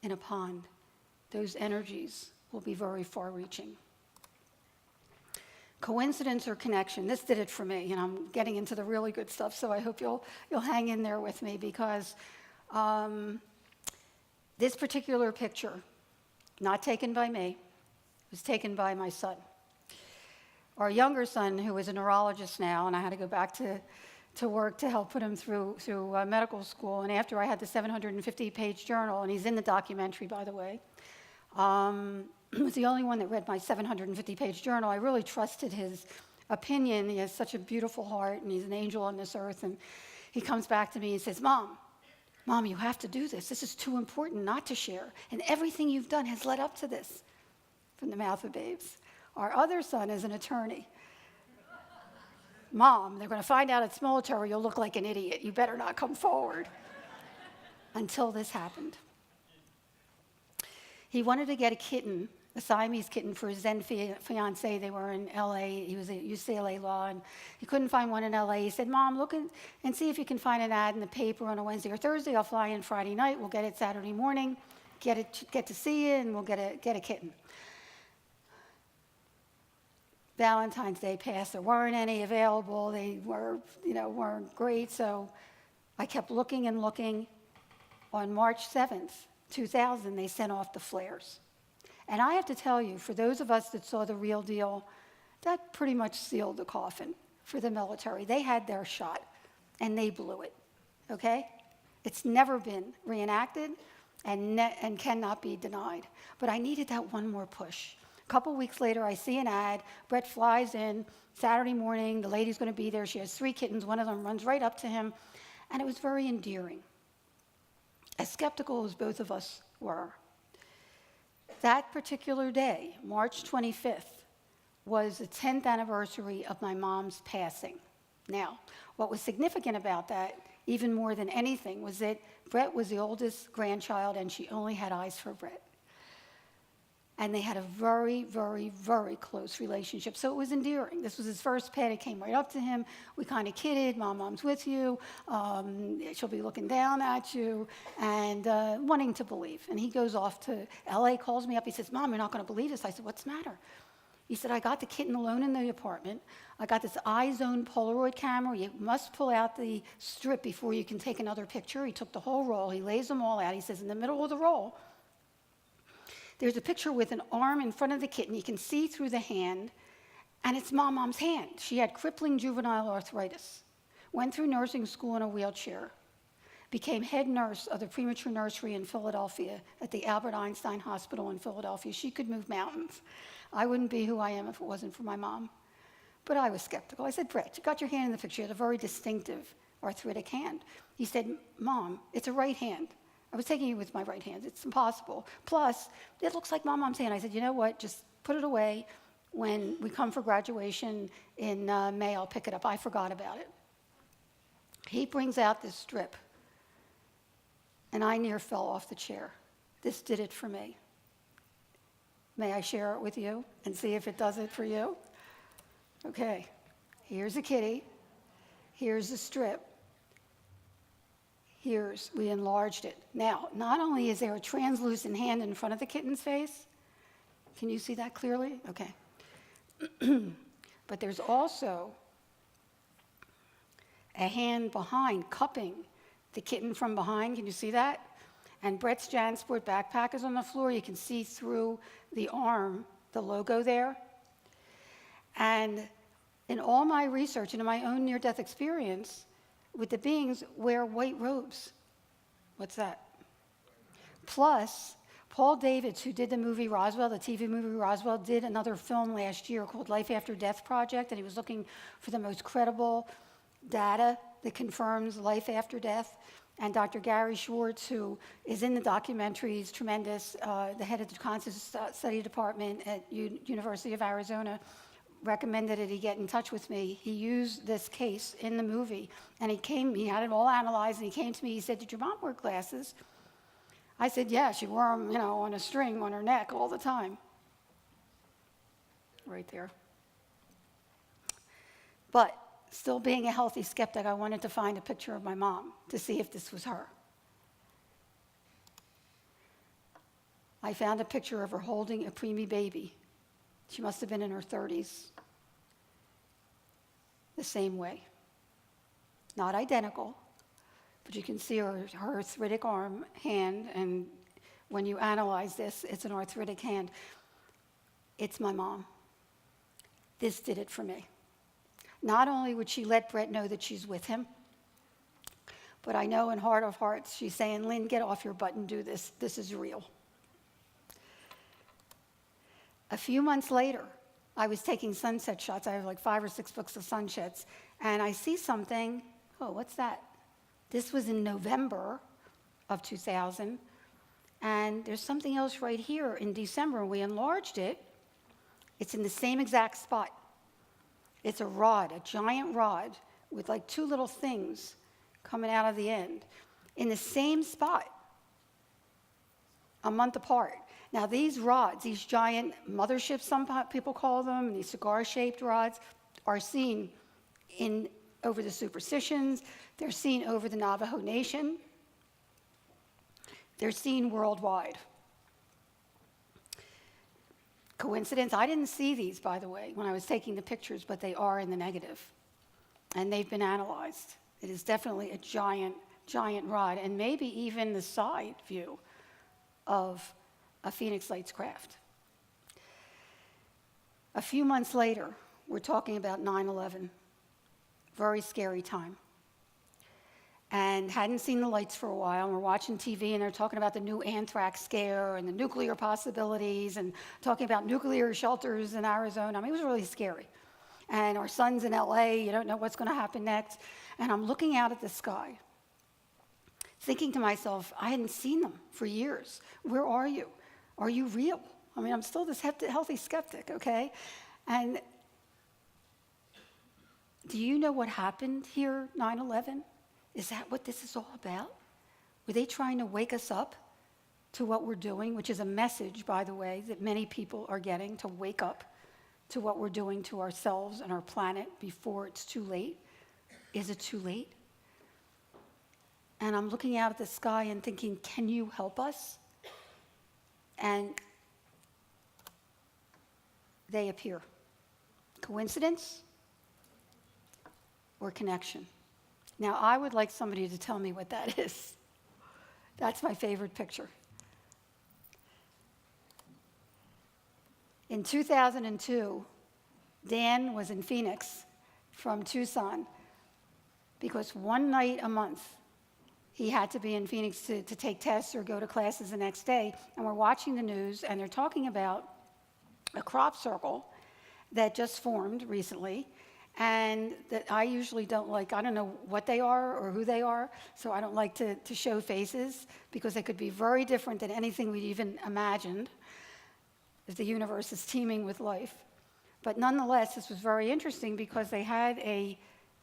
in a pond. Those energies will be very far-reaching. Coincidence or connection? This did it for me, and I'm getting into the really good stuff, so I hope you'll hang in there with me, because this particular picture, not taken by me, was taken by my son. Our younger son, who is a neurologist now, and I had to go back to work to help put him through medical school, and after I had the 750-page journal, and he's in the documentary, by the way, was the only one that read my 750-page journal. I really trusted his opinion. He has such a beautiful heart, and he's an angel on this earth. And he comes back to me and says, Mom, you have to do this. This is too important not to share. And everything you've done has led up to this. From the mouth of babes. Our other son is an attorney. Mom, they're going to find out it's military. You'll look like an idiot. You better not come forward. Until this happened. He wanted to get a kitten, a Siamese kitten, for his then fiancée. They were in LA. He was at UCLA Law, and he couldn't find one in LA. He said, Mom, look and see if you can find an ad in the paper on a Wednesday or Thursday. I'll fly in Friday night. We'll get it Saturday morning, get to see you, and we'll get a kitten. Valentine's Day passed. There weren't any available. They weren't great. So I kept looking and looking. On March 7th, 2000, they sent off the flares. And I have to tell you, for those of us that saw the real deal, that pretty much sealed the coffin for the military. They had their shot, and they blew it, okay? It's never been reenacted and cannot be denied. But I needed that one more push. A couple weeks later, I see an ad. Brett flies in Saturday morning. The lady's going to be there. She has 3 kittens. One of them runs right up to him, and it was very endearing. As skeptical as both of us were. That particular day, March 25th, was the 10th anniversary of my mom's passing. Now, what was significant about that, even more than anything, was that Brett was the oldest grandchild, and she only had eyes for Brett. And they had a very, very, very close relationship. So it was endearing. This was his first pet. It came right up to him. We kind of kidded, Mom's with you. She'll be looking down at you and wanting to believe. And he goes off to LA, calls me up. He says, Mom, you're not going to believe this. I said, what's the matter? He said, I got the kitten alone in the apartment. I got this iZone Polaroid camera. You must pull out the strip before you can take another picture. He took the whole roll. He lays them all out. He says, in the middle of the roll, there's a picture with an arm in front of the kitten. You can see through the hand, and it's Mom's hand. She had crippling juvenile arthritis, went through nursing school in a wheelchair, became head nurse of the premature nursery in Philadelphia at the Albert Einstein Hospital in Philadelphia. She could move mountains. I wouldn't be who I am if it wasn't for my mom. But I was skeptical. I said, Brett, you got your hand in the picture. You had a very distinctive arthritic hand. He said, Mom, it's a right hand. I was taking it with my right hand. It's impossible. Plus, it looks like Mom's hand. I said, you know what? Just put it away. When we come for graduation in May, I'll pick it up. I forgot about it. He brings out this strip, and I near fell off the chair. This did it for me. May I share it with you and see if it does it for you? Okay. Here's a kitty. Here's the strip. We enlarged it. Now, not only is there a translucent hand in front of the kitten's face, can you see that clearly? Okay. But there's also a hand behind cupping the kitten from behind. Can you see that? And Brett's JanSport backpack is on the floor. You can see through the arm, the logo there. And in all my research and in my own near-death experience, with the beings wear white robes. What's that? Plus, Paul Davids, who did the movie Roswell, the TV movie Roswell, did another film last year called Life After Death Project, and he was looking for the most credible data that confirms life after death. And Dr. Gary Schwartz, who is in the documentary, is tremendous, the head of the Conscious Study Department at University of Arizona, recommended that he get in touch with me. He used this case in the movie, and he had it all analyzed, and he came to me, he said, did your mom wear glasses? I said, yeah, she wore them, on a string on her neck all the time. Right there. But still being a healthy skeptic, I wanted to find a picture of my mom to see if this was her. I found a picture of her holding a preemie baby. She must have been in her 30s. The same way. Not identical, but you can see her arthritic hand, and when you analyze this, it's an arthritic hand. It's my mom. This did it for me. Not only would she let Brett know that she's with him, but I know in heart of hearts, she's saying, Lynn, get off your butt and do this. This is real. A few months later, I was taking sunset shots. I have like 5 or 6 books of sunsets, and I see something. Oh, what's that? This was in November of 2000, and there's something else right here in December. We enlarged it. It's in the same exact spot. It's a rod, a giant rod with like 2 little things coming out of the end in the same spot, a month apart. Now, these rods, these giant motherships, some people call them, these cigar-shaped rods, are seen over the superstitions. They're seen over the Navajo Nation. They're seen worldwide. Coincidence? I didn't see these, by the way, when I was taking the pictures, but they are in the negative. And they've been analyzed. It is definitely a giant, giant rod, and maybe even the side view of a Phoenix Lights craft. A few months later, we're talking about 9/11. Very scary time. And hadn't seen the lights for a while, and we're watching TV, and they're talking about the new anthrax scare and the nuclear possibilities, and talking about nuclear shelters in Arizona. I mean, it was really scary. And our son's in LA, you don't know what's going to happen next. And I'm looking out at the sky, thinking to myself, I hadn't seen them for years. Where are you? Are you real? I mean, I'm still this healthy skeptic, okay? And do you know what happened here, 9/11? Is that what this is all about? Were they trying to wake us up to what we're doing, which is a message, by the way, that many people are getting, to wake up to what we're doing to ourselves and our planet before it's too late. Is it too late? And I'm looking out at the sky and thinking, can you help us? And they appear. Coincidence or connection? Now, I would like somebody to tell me what that is. That's my favorite picture. In 2002, Dan was in Phoenix from Tucson because one night a month he had to be in Phoenix to take tests or go to classes the next day. And we're watching the news, and they're talking about a crop circle that just formed recently, and that I usually don't like. I don't know what they are or who they are, so I don't like to show faces because they could be very different than anything we'd even imagined if the universe is teeming with life. But nonetheless, this was very interesting because they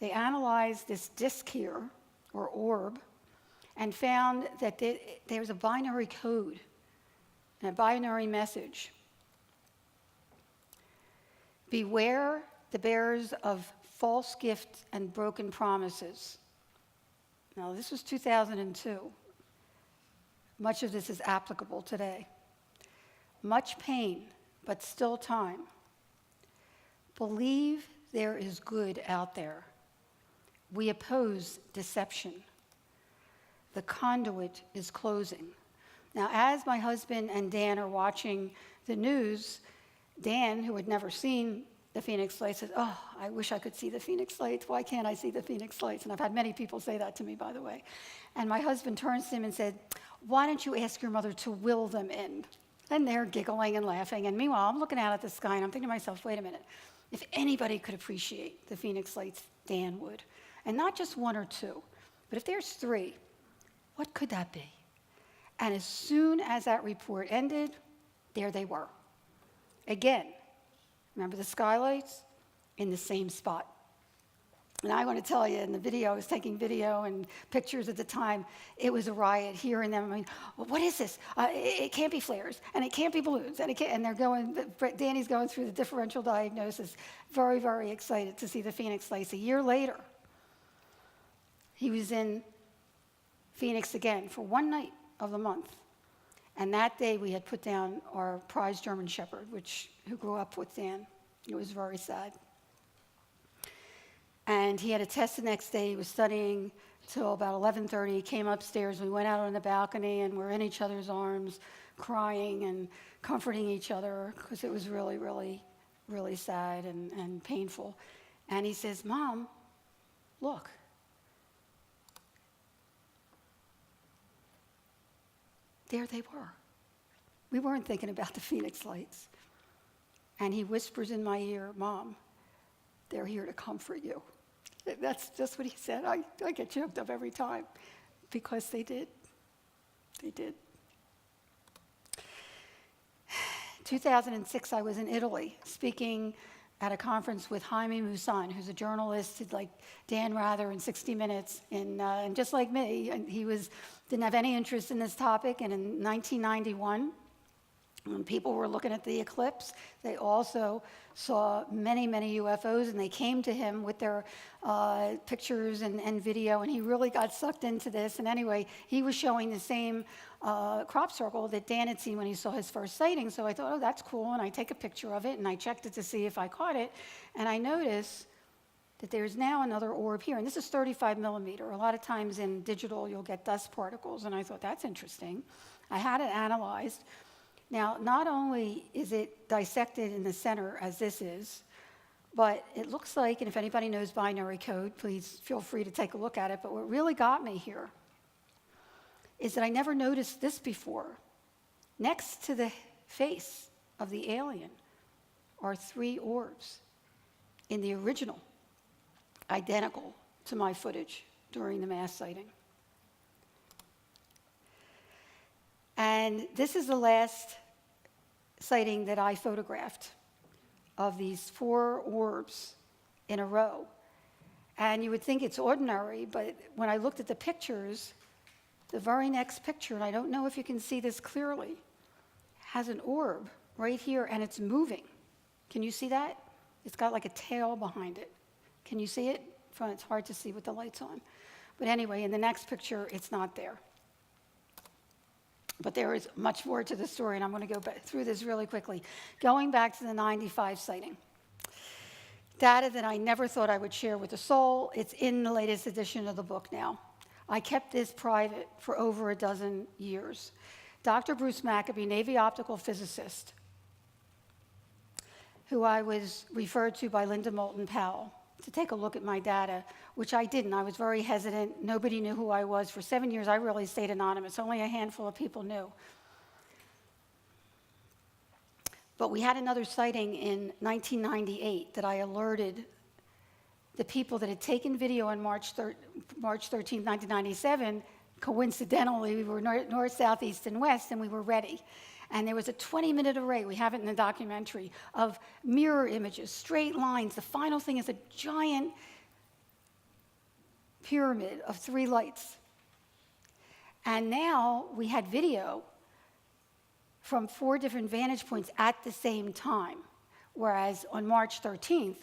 analyzed this disk here, or orb, and found that there's a binary code and a binary message. Beware the bearers of false gifts and broken promises. Now, this was 2002. Much of this is applicable today. Much pain, but still time. Believe there is good out there. We oppose deception. The conduit is closing. Now, as my husband and Dan are watching the news, Dan, who had never seen the Phoenix Lights, says, "Oh, I wish I could see the Phoenix Lights. Why can't I see the Phoenix Lights?" And I've had many people say that to me, by the way. And my husband turns to him and said, "Why don't you ask your mother to will them in?" And they're giggling and laughing. And meanwhile, I'm looking out at the sky, and I'm thinking to myself, wait a minute. If anybody could appreciate the Phoenix Lights, Dan would. And not just one or two, but if there's three, what could that be? And as soon as that report ended, there they were. Again, remember the skylights? In the same spot. And I want to tell you, in the video, I was taking video and pictures at the time, it was a riot, hearing them. I mean, well, what is this? It can't be flares, and it can't be balloons, and they're going, Danny's going through the differential diagnosis, very, very excited to see the Phoenix Lights. A year later, he was in Phoenix again for one night of the month. And that day, we had put down our prize German Shepherd, who grew up with Dan. It was very sad. And he had a test the next day. He was studying till about 11:30. He came upstairs. We went out on the balcony, and we're in each other's arms, crying and comforting each other because it was really, really, really sad and painful. And he says, "Mom, look." There they were. We weren't thinking about the Phoenix Lights. And he whispers in my ear, "Mom, they're here to comfort you." That's just what he said. I get choked up every time because they did. They did. 2006, I was in Italy speaking at a conference with Jaime Maussan, who's a journalist, like Dan Rather in 60 Minutes, and just like me, and he didn't have any interest in this topic. And in 1991, when people were looking at the eclipse, they also saw many, many UFOs, and they came to him with their pictures and video, and he really got sucked into this. And anyway, he was showing the same crop circle that Dan had seen when he saw his first sighting. So I thought, oh, that's cool, and I take a picture of it, and I checked it to see if I caught it, and I noticed that there's now another orb here, and this is 35 millimeter. A lot of times in digital, you'll get dust particles, and I thought, that's interesting. I had it analyzed. Now, not only is it dissected in the center, as this is, but it looks like, and if anybody knows binary code, please feel free to take a look at it, but what really got me here is that I never noticed this before. Next to the face of the alien are three orbs in the original, identical to my footage during the mass sighting. And this is the last sighting that I photographed of these four orbs in a row. And you would think it's ordinary, but when I looked at the pictures, The very next picture, and I don't know if you can see this clearly, has an orb right here, and it's moving. Can you see that? It's got like a tail behind it. Can you see it? It's hard to see with the lights on. But anyway, in the next picture, it's not there. But there is much more to the story, and I'm going to go through this really quickly. Going back to the 95 sighting. Data that I never thought I would share with a soul. It's in the latest edition of the book now. I kept this private for over a dozen years. Dr. Bruce Maccabee, Navy optical physicist, who I was referred to by Linda Moulton Powell to take a look at my data, which I didn't. I was very hesitant. Nobody knew who I was. For 7 years, I really stayed anonymous. Only a handful of people knew. But we had another sighting in 1998 that I alerted the people that had taken video on March 13, 1997. Coincidentally, we were north, south, east, and west, and we were ready. And there was a 20-minute array, we have it in the documentary, of mirror images, straight lines. The final thing is a giant pyramid of 3 lights. And now we had video from 4 different vantage points at the same time, whereas on March 13th,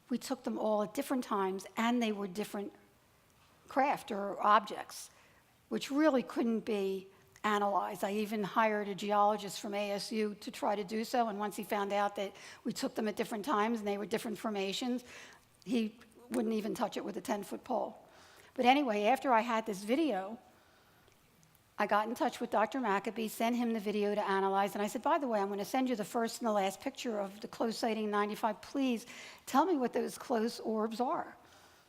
we took them all at different times, and they were different craft or objects, which really couldn't be analyzed. I even hired a geologist from ASU to try to do so, and once he found out that we took them at different times and they were different formations, he wouldn't even touch it with a 10-foot pole. But anyway, after I had this video, I got in touch with Dr. Maccabee, sent him the video to analyze, and I said, by the way, I'm going to send you the first and the last picture of the close sighting 95. Please tell me what those close orbs are.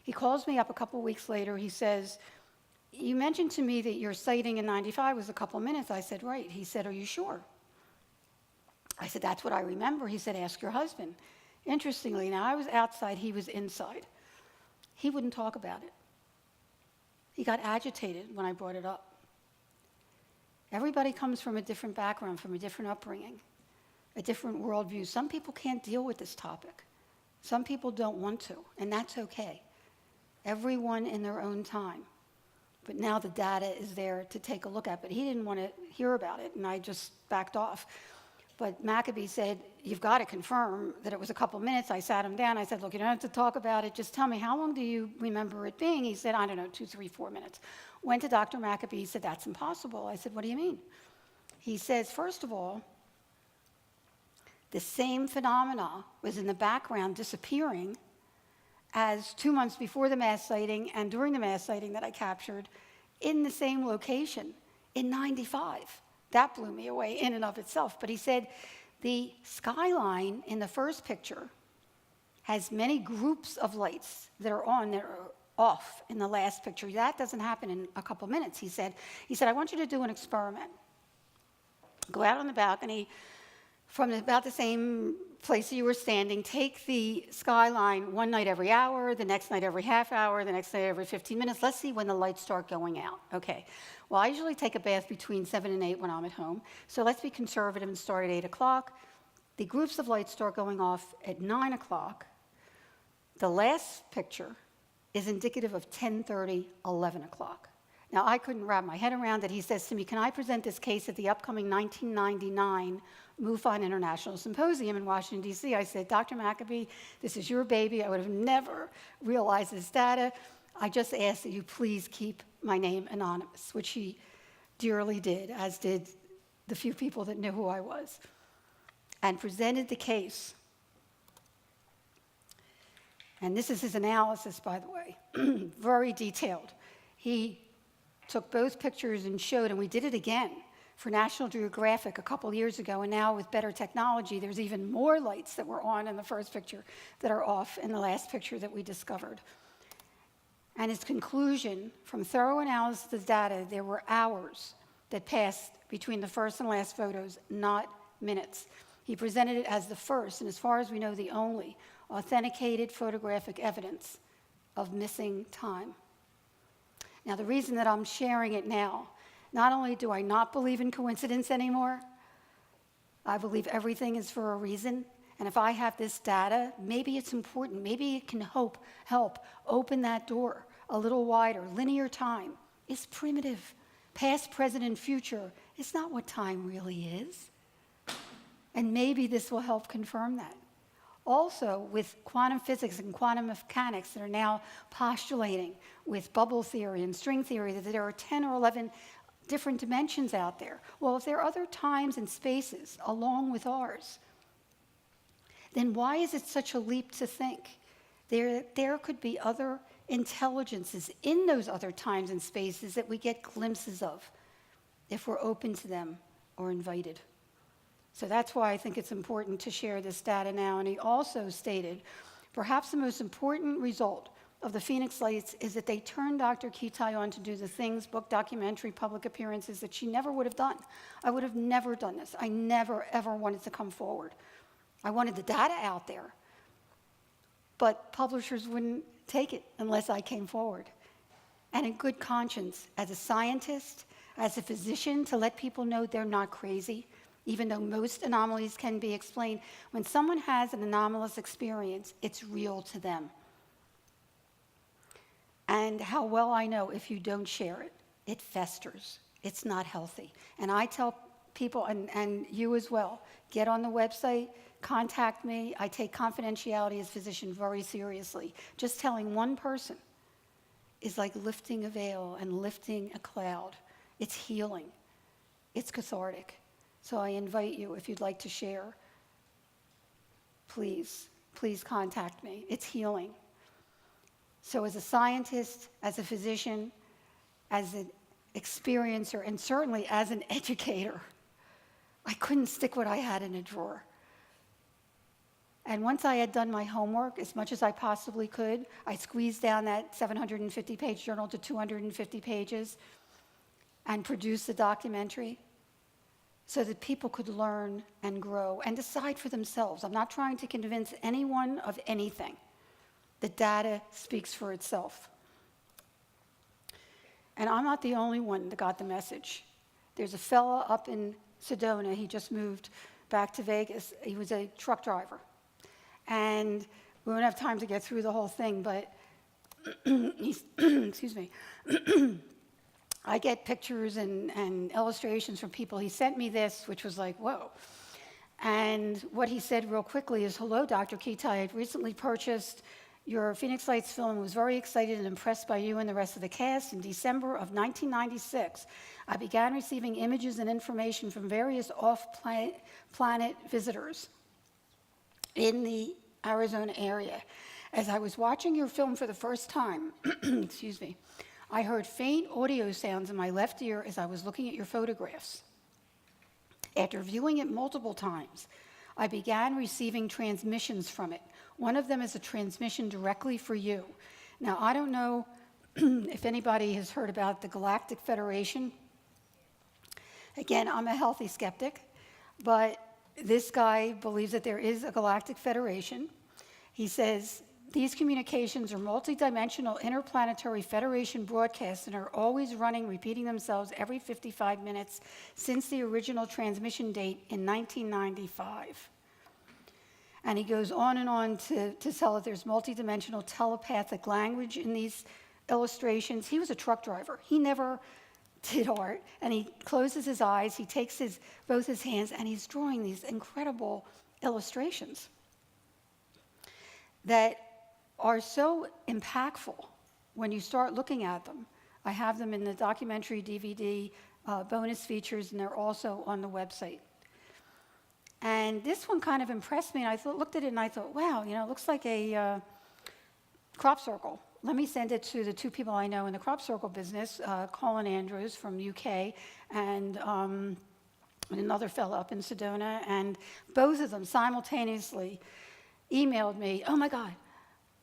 He calls me up a couple weeks later. He says, you mentioned to me that your sighting in 95 was a couple minutes. I said, right. He said, are you sure? I said, that's what I remember. He said, ask your husband. Interestingly, now I was outside, he was inside. He wouldn't talk about it. He got agitated when I brought it up. Everybody comes from a different background, from a different upbringing, a different worldview. Some people can't deal with this topic. Some people don't want to, and that's okay. Everyone in their own time. But now the data is there to take a look at. But he didn't want to hear about it, and I just backed off. But Maccabee said, you've got to confirm that it was a couple minutes. I sat him down. I said, look, you don't have to talk about it. Just tell me, how long do you remember it being? He said, I don't know, 2, 3, 4 minutes. Went to Dr. Maccabee. He said, that's impossible. I said, what do you mean? He says, first of all, the same phenomena was in the background disappearing as 2 months before the mass sighting and during the mass sighting that I captured in the same location in 95. That blew me away in and of itself. But he said the skyline in the first picture has many groups of lights that are on, that are off in the last picture. That doesn't happen in a couple minutes, he said. He said, I want you to do an experiment. Go out on the balcony from about the same place you were standing, take the skyline one night every hour, the next night every half hour, the next night every 15 minutes. Let's see when the lights start going out. Okay. Well, I usually take a bath between 7 and 8 when I'm at home. So let's be conservative and start at 8 o'clock. The groups of lights start going off at 9 o'clock. The last picture is indicative of 10:30, 11 o'clock. Now, I couldn't wrap my head around it. He says to me, can I present this case at the upcoming 1999 MUFON International Symposium in Washington, D.C.? I said, Dr. Maccabee, this is your baby. I would have never realized this data. I just ask that you please keep my name anonymous, which he dearly did, as did the few people that knew who I was, and presented the case. And this is his analysis, by the way, very detailed. He took both pictures and showed, and we did it again for National Geographic a couple years ago, and now with better technology, there's even more lights that were on in the first picture that are off in the last picture that we discovered. And his conclusion, from thorough analysis of the data, there were hours that passed between the first and last photos, not minutes. He presented it as the first, and as far as we know, the only authenticated photographic evidence of missing time. Now, the reason that I'm sharing it now, not only do I not believe in coincidence anymore, I believe everything is for a reason. And if I have this data, maybe it's important. Maybe it can help open that door a little wider. Linear time is primitive. Past, present, and future is not what time really is. And maybe this will help confirm that. Also, with quantum physics and quantum mechanics that are now postulating with bubble theory and string theory that there are 10 or 11 different dimensions out there. Well, if there are other times and spaces along with ours, then why is it such a leap to think there could be other intelligences in those other times and spaces that we get glimpses of if we're open to them or invited? So that's why I think it's important to share this data now. And he also stated, perhaps the most important result of the Phoenix Lights is that they turned Dr. Kitei on to do the things, book, documentary, public appearances that she never would have done. I would have never done this. I never, ever wanted to come forward. I wanted the data out there. But publishers wouldn't take it unless I came forward. And in good conscience, as a scientist, as a physician, to let people know they're not crazy, even though most anomalies can be explained. When someone has an anomalous experience, it's real to them. And how well I know if you don't share it, it festers. It's not healthy. And I tell people, and you as well, get on the website, contact me. I take confidentiality as a physician very seriously. Just telling one person is like lifting a veil and lifting a cloud. It's healing. It's cathartic. So I invite you, if you'd like to share, please contact me. It's healing. So as a scientist, as a physician, as an experiencer, and certainly as an educator, I couldn't stick what I had in a drawer. And once I had done my homework as much as I possibly could, I squeezed down that 750-page journal to 250 pages and produced the documentary so that people could learn and grow and decide for themselves. I'm not trying to convince anyone of anything. The data speaks for itself. And I'm not the only one that got the message. There's a fella up in Sedona. He just moved back to Vegas. He was a truck driver. And we won't have time to get through the whole thing, but excuse me. I get pictures and illustrations from people. He sent me this, which was like, whoa. And what he said real quickly is, hello, Dr. Kitei. I had recently purchased your Phoenix Lights film and was very excited and impressed by you and the rest of the cast. In December of 1996, I began receiving images and information from various off-planet visitors in the Arizona area. As I was watching your film for the first time, excuse me, I heard faint audio sounds in my left ear as I was looking at your photographs. After viewing it multiple times, I began receiving transmissions from it. One of them is a transmission directly for you. Now, I don't know if anybody has heard about the Galactic Federation. Again, I'm a healthy skeptic, but this guy believes that there is a Galactic Federation. He says, these communications are multidimensional interplanetary Federation broadcasts and are always running, repeating themselves every 55 minutes since the original transmission date in 1995. And he goes on and on to tell that there's multidimensional telepathic language in these illustrations. He was a truck driver. He never did art. And he closes his eyes, he takes both his hands, and he's drawing these incredible illustrations that are so impactful when you start looking at them. I have them in the documentary DVD bonus features, and they're also on the website. And this one kind of impressed me, and I looked at it and I thought, wow, it looks like a crop circle. Let me send it to the two people I know in the crop circle business, Colin Andrews from UK, and another fellow up in Sedona, and both of them simultaneously emailed me, oh my God,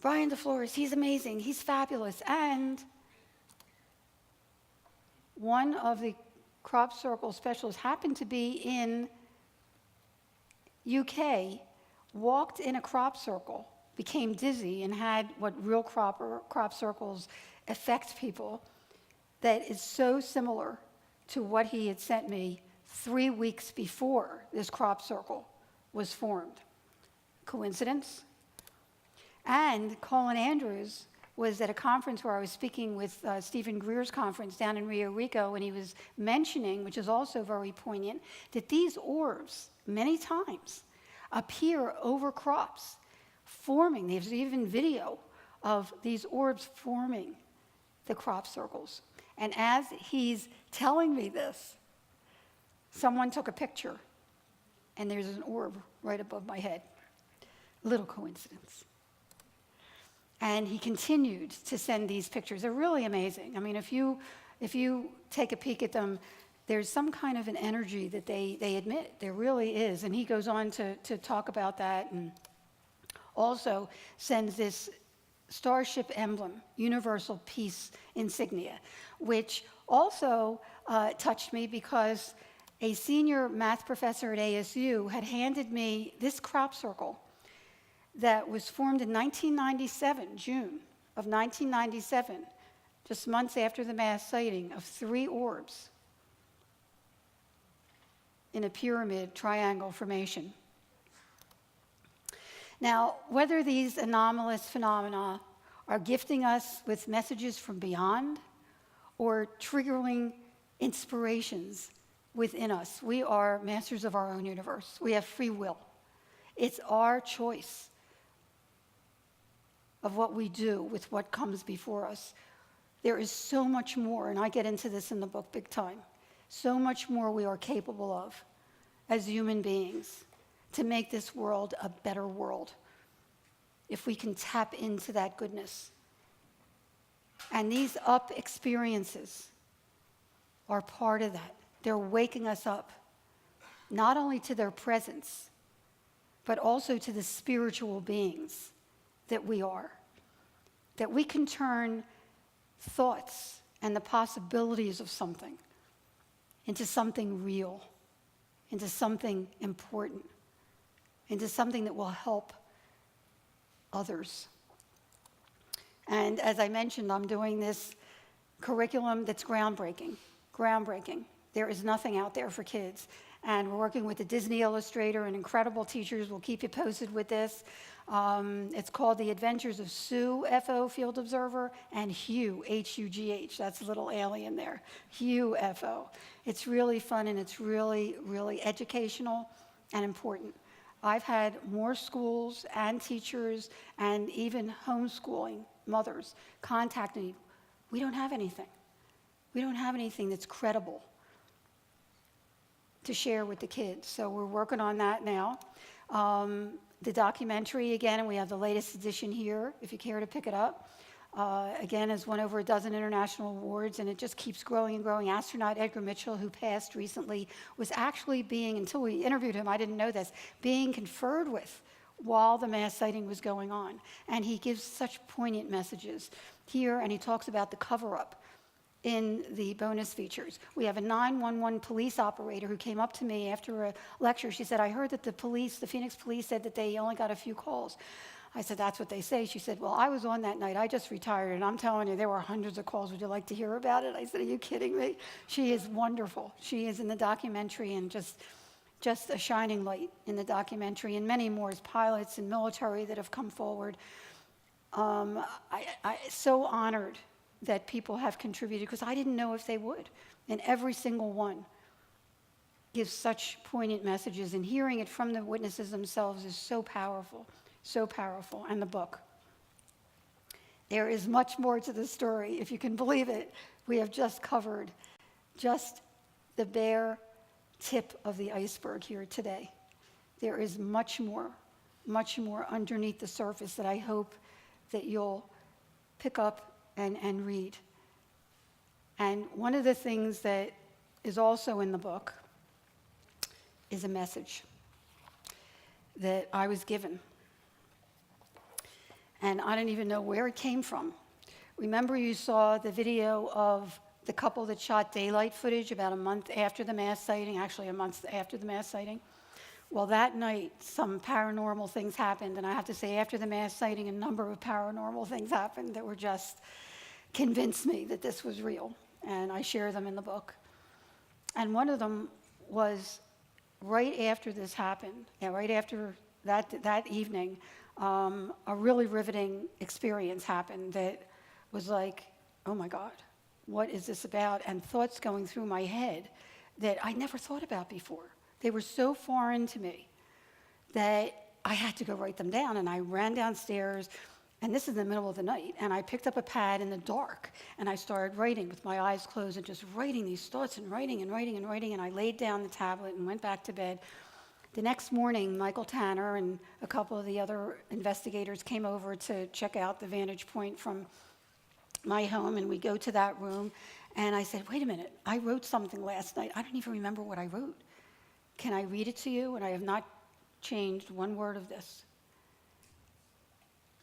Brian DeFlores, he's amazing, he's fabulous. And one of the crop circle specialists happened to be in UK, walked in a crop circle, became dizzy, and had what real crop circles affect people that is so similar to what he had sent me 3 weeks before this crop circle was formed. Coincidence? And Colin Andrews was at a conference where I was speaking with Stephen Greer's conference down in Rio Rico, and he was mentioning, which is also very poignant, that these orbs, many times, appear over crops, forming. There's even video of these orbs forming the crop circles. And as he's telling me this, someone took a picture, and there's an orb right above my head. Little coincidence. And he continued to send these pictures. They're really amazing. I mean, if you take a peek at them, there's some kind of an energy that they admit. There really is. And he goes on to talk about that, and also sends this starship emblem, Universal Peace Insignia, which also touched me because a senior math professor at ASU had handed me this crop circle that was formed in 1997, June of 1997, just months after the mass sighting, of 3 orbs in a pyramid triangle formation. Now, whether these anomalous phenomena are gifting us with messages from beyond or triggering inspirations within us, we are masters of our own universe. We have free will. It's our choice of what we do with what comes before us. There is so much more, and I get into this in the book big time, so much more we are capable of as human beings to make this world a better world if we can tap into that goodness. And these up experiences are part of that. They're waking us up, not only to their presence, but also to the spiritual beings that we are. That we can turn thoughts and the possibilities of something into something real, into something important, into something that will help others. And as I mentioned, I'm doing this curriculum that's groundbreaking. There is nothing out there for kids. And we're working with the Disney illustrator and incredible teachers. We'll keep you posted with this. It's called The Adventures of Sue, F-O, Field Observer, and Hugh, H-U-G-H. That's a little alien there. Hugh, F-O. It's really fun, and it's really, really educational and important. I've had more schools and teachers and even homeschooling mothers contact me. We don't have anything. We don't have anything that's credible to share with the kids. So we're working on that now. The documentary, again, and we have the latest edition here, if you care to pick it up. Again, has won over a dozen international awards, and it just keeps growing and growing. Astronaut Edgar Mitchell, who passed recently, was actually being, until we interviewed him, I didn't know this, being conferred with while the mass sighting was going on. And he gives such poignant messages here, and he talks about the cover-up in the bonus features. We have a 911 police operator who came up to me after a lecture. She said, I heard that the Phoenix police said that they only got a few calls. I said, that's what they say. She said, well, I was on that night. I just retired, and I'm telling you, there were hundreds of calls. Would you like to hear about it? I said, are you kidding me? She is wonderful. She is in the documentary, and just a shining light in the documentary, and many more as pilots and military that have come forward. I'm so honored that people have contributed, because I didn't know if they would. And every single one gives such poignant messages, and hearing it from the witnesses themselves is so powerful, and the book. There is much more to the story, if you can believe it. We have just covered just the bare tip of the iceberg here today. There is much more underneath the surface that I hope that you'll pick up and read. And one of the things that is also in the book is a message that I was given. And I don't even know where it came from. Remember, you saw the video of the couple that shot daylight footage about a month after the mass sighting, actually a month after the mass sighting? Well, that night, some paranormal things happened, and I have to say, after the mass sighting, a number of paranormal things happened that were just convinced me that this was real, and I share them in the book. And one of them was right after this happened, right after that evening, a really riveting experience happened that was like, oh my God, what is this about? And thoughts going through my head that I never thought about before. They were so foreign to me that I had to go write them down. And I ran downstairs, and this is in the middle of the night, and I picked up a pad in the dark, and I started writing with my eyes closed and just writing these thoughts and writing and writing and writing, and I laid down the tablet and went back to bed. The next morning, Michael Tanner and a couple of the other investigators came over to check out the vantage point from my home, and we go to that room, and I said, wait a minute, I wrote something last night. I don't even remember what I wrote. Can I read it to you? And I have not changed one word of this.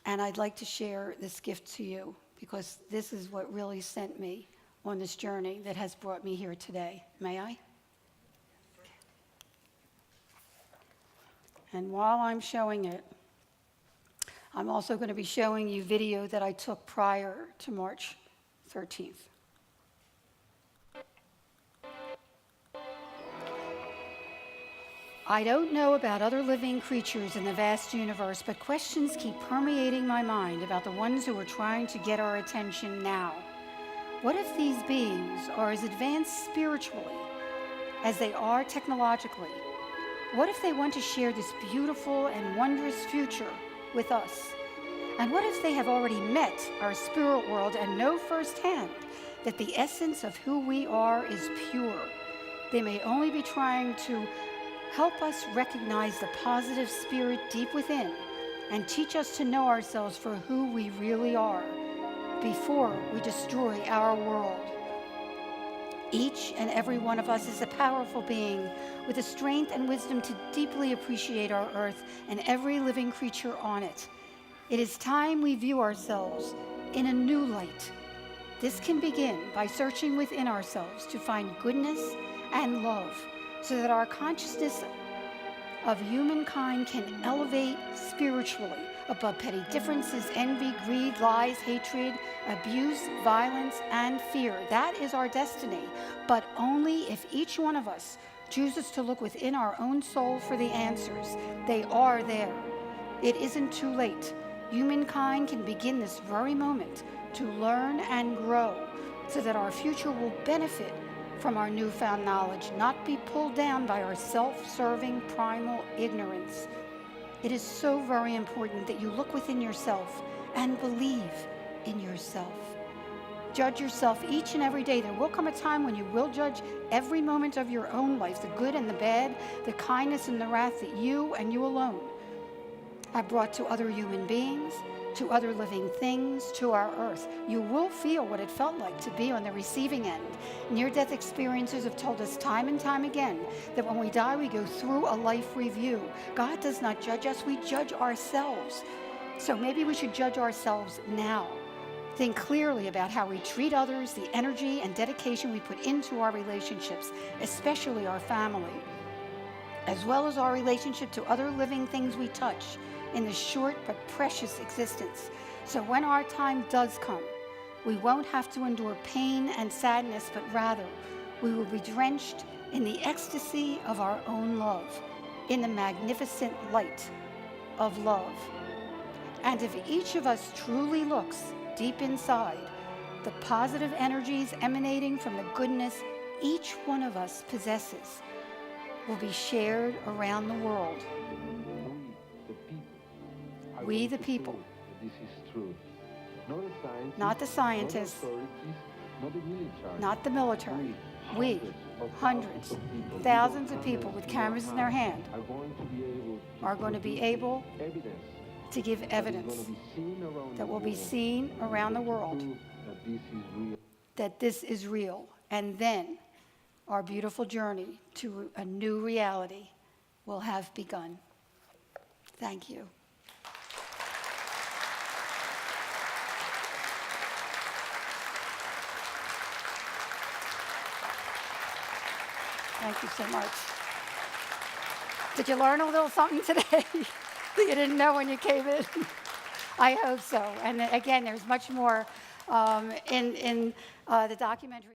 And I'd like to share this gift to you because this is what really sent me on this journey that has brought me here today. May I? And while I'm showing it, I'm also going to be showing you video that I took prior to March 13th. I don't know about other living creatures in the vast universe, but questions keep permeating my mind about the ones who are trying to get our attention now. What if these beings are as advanced spiritually as they are technologically? What if they want to share this beautiful and wondrous future with us? And what if they have already met our spirit world and know firsthand that the essence of who we are is pure? They may only be trying to help us recognize the positive spirit deep within and teach us to know ourselves for who we really are before we destroy our world. Each and every one of us is a powerful being with the strength and wisdom to deeply appreciate our earth and every living creature on it. It is time we view ourselves in a new light. This can begin by searching within ourselves to find goodness and love, so that our consciousness of humankind can elevate spiritually above petty differences, envy, greed, lies, hatred, abuse, violence, and fear. That is our destiny, but only if each one of us chooses to look within our own soul for the answers. They are there. It isn't too late. Humankind can begin this very moment to learn and grow so that our future will benefit from our newfound knowledge, not be pulled down by our self-serving primal ignorance. It is so very important that you look within yourself and believe in yourself. Judge yourself each and every day. There will come a time when you will judge every moment of your own life, the good and the bad, the kindness and the wrath that you and you alone have brought to other human beings, to other living things, to our earth. You will feel what it felt like to be on the receiving end. Near-death experiences have told us time and time again that when we die, we go through a life review. God does not judge us, we judge ourselves. So maybe we should judge ourselves now. Think clearly about how we treat others, the energy and dedication we put into our relationships, especially our family, as well as our relationship to other living things we touch in this short but precious existence. So when our time does come, we won't have to endure pain and sadness, but rather we will be drenched in the ecstasy of our own love, in the magnificent light of love. And if each of us truly looks deep inside, the positive energies emanating from the goodness each one of us possesses will be shared around the world. We, the people, This is true. not the scientists, not the military, we, hundreds, thousands of people with cameras in their hand, are going to be able to give evidence that will be seen around the world that this is real. And then our beautiful journey to a new reality will have begun. Thank you. Thank you so much. Did you learn a little something today that you didn't know when you came in? I hope so. And again, there's much more in the documentary.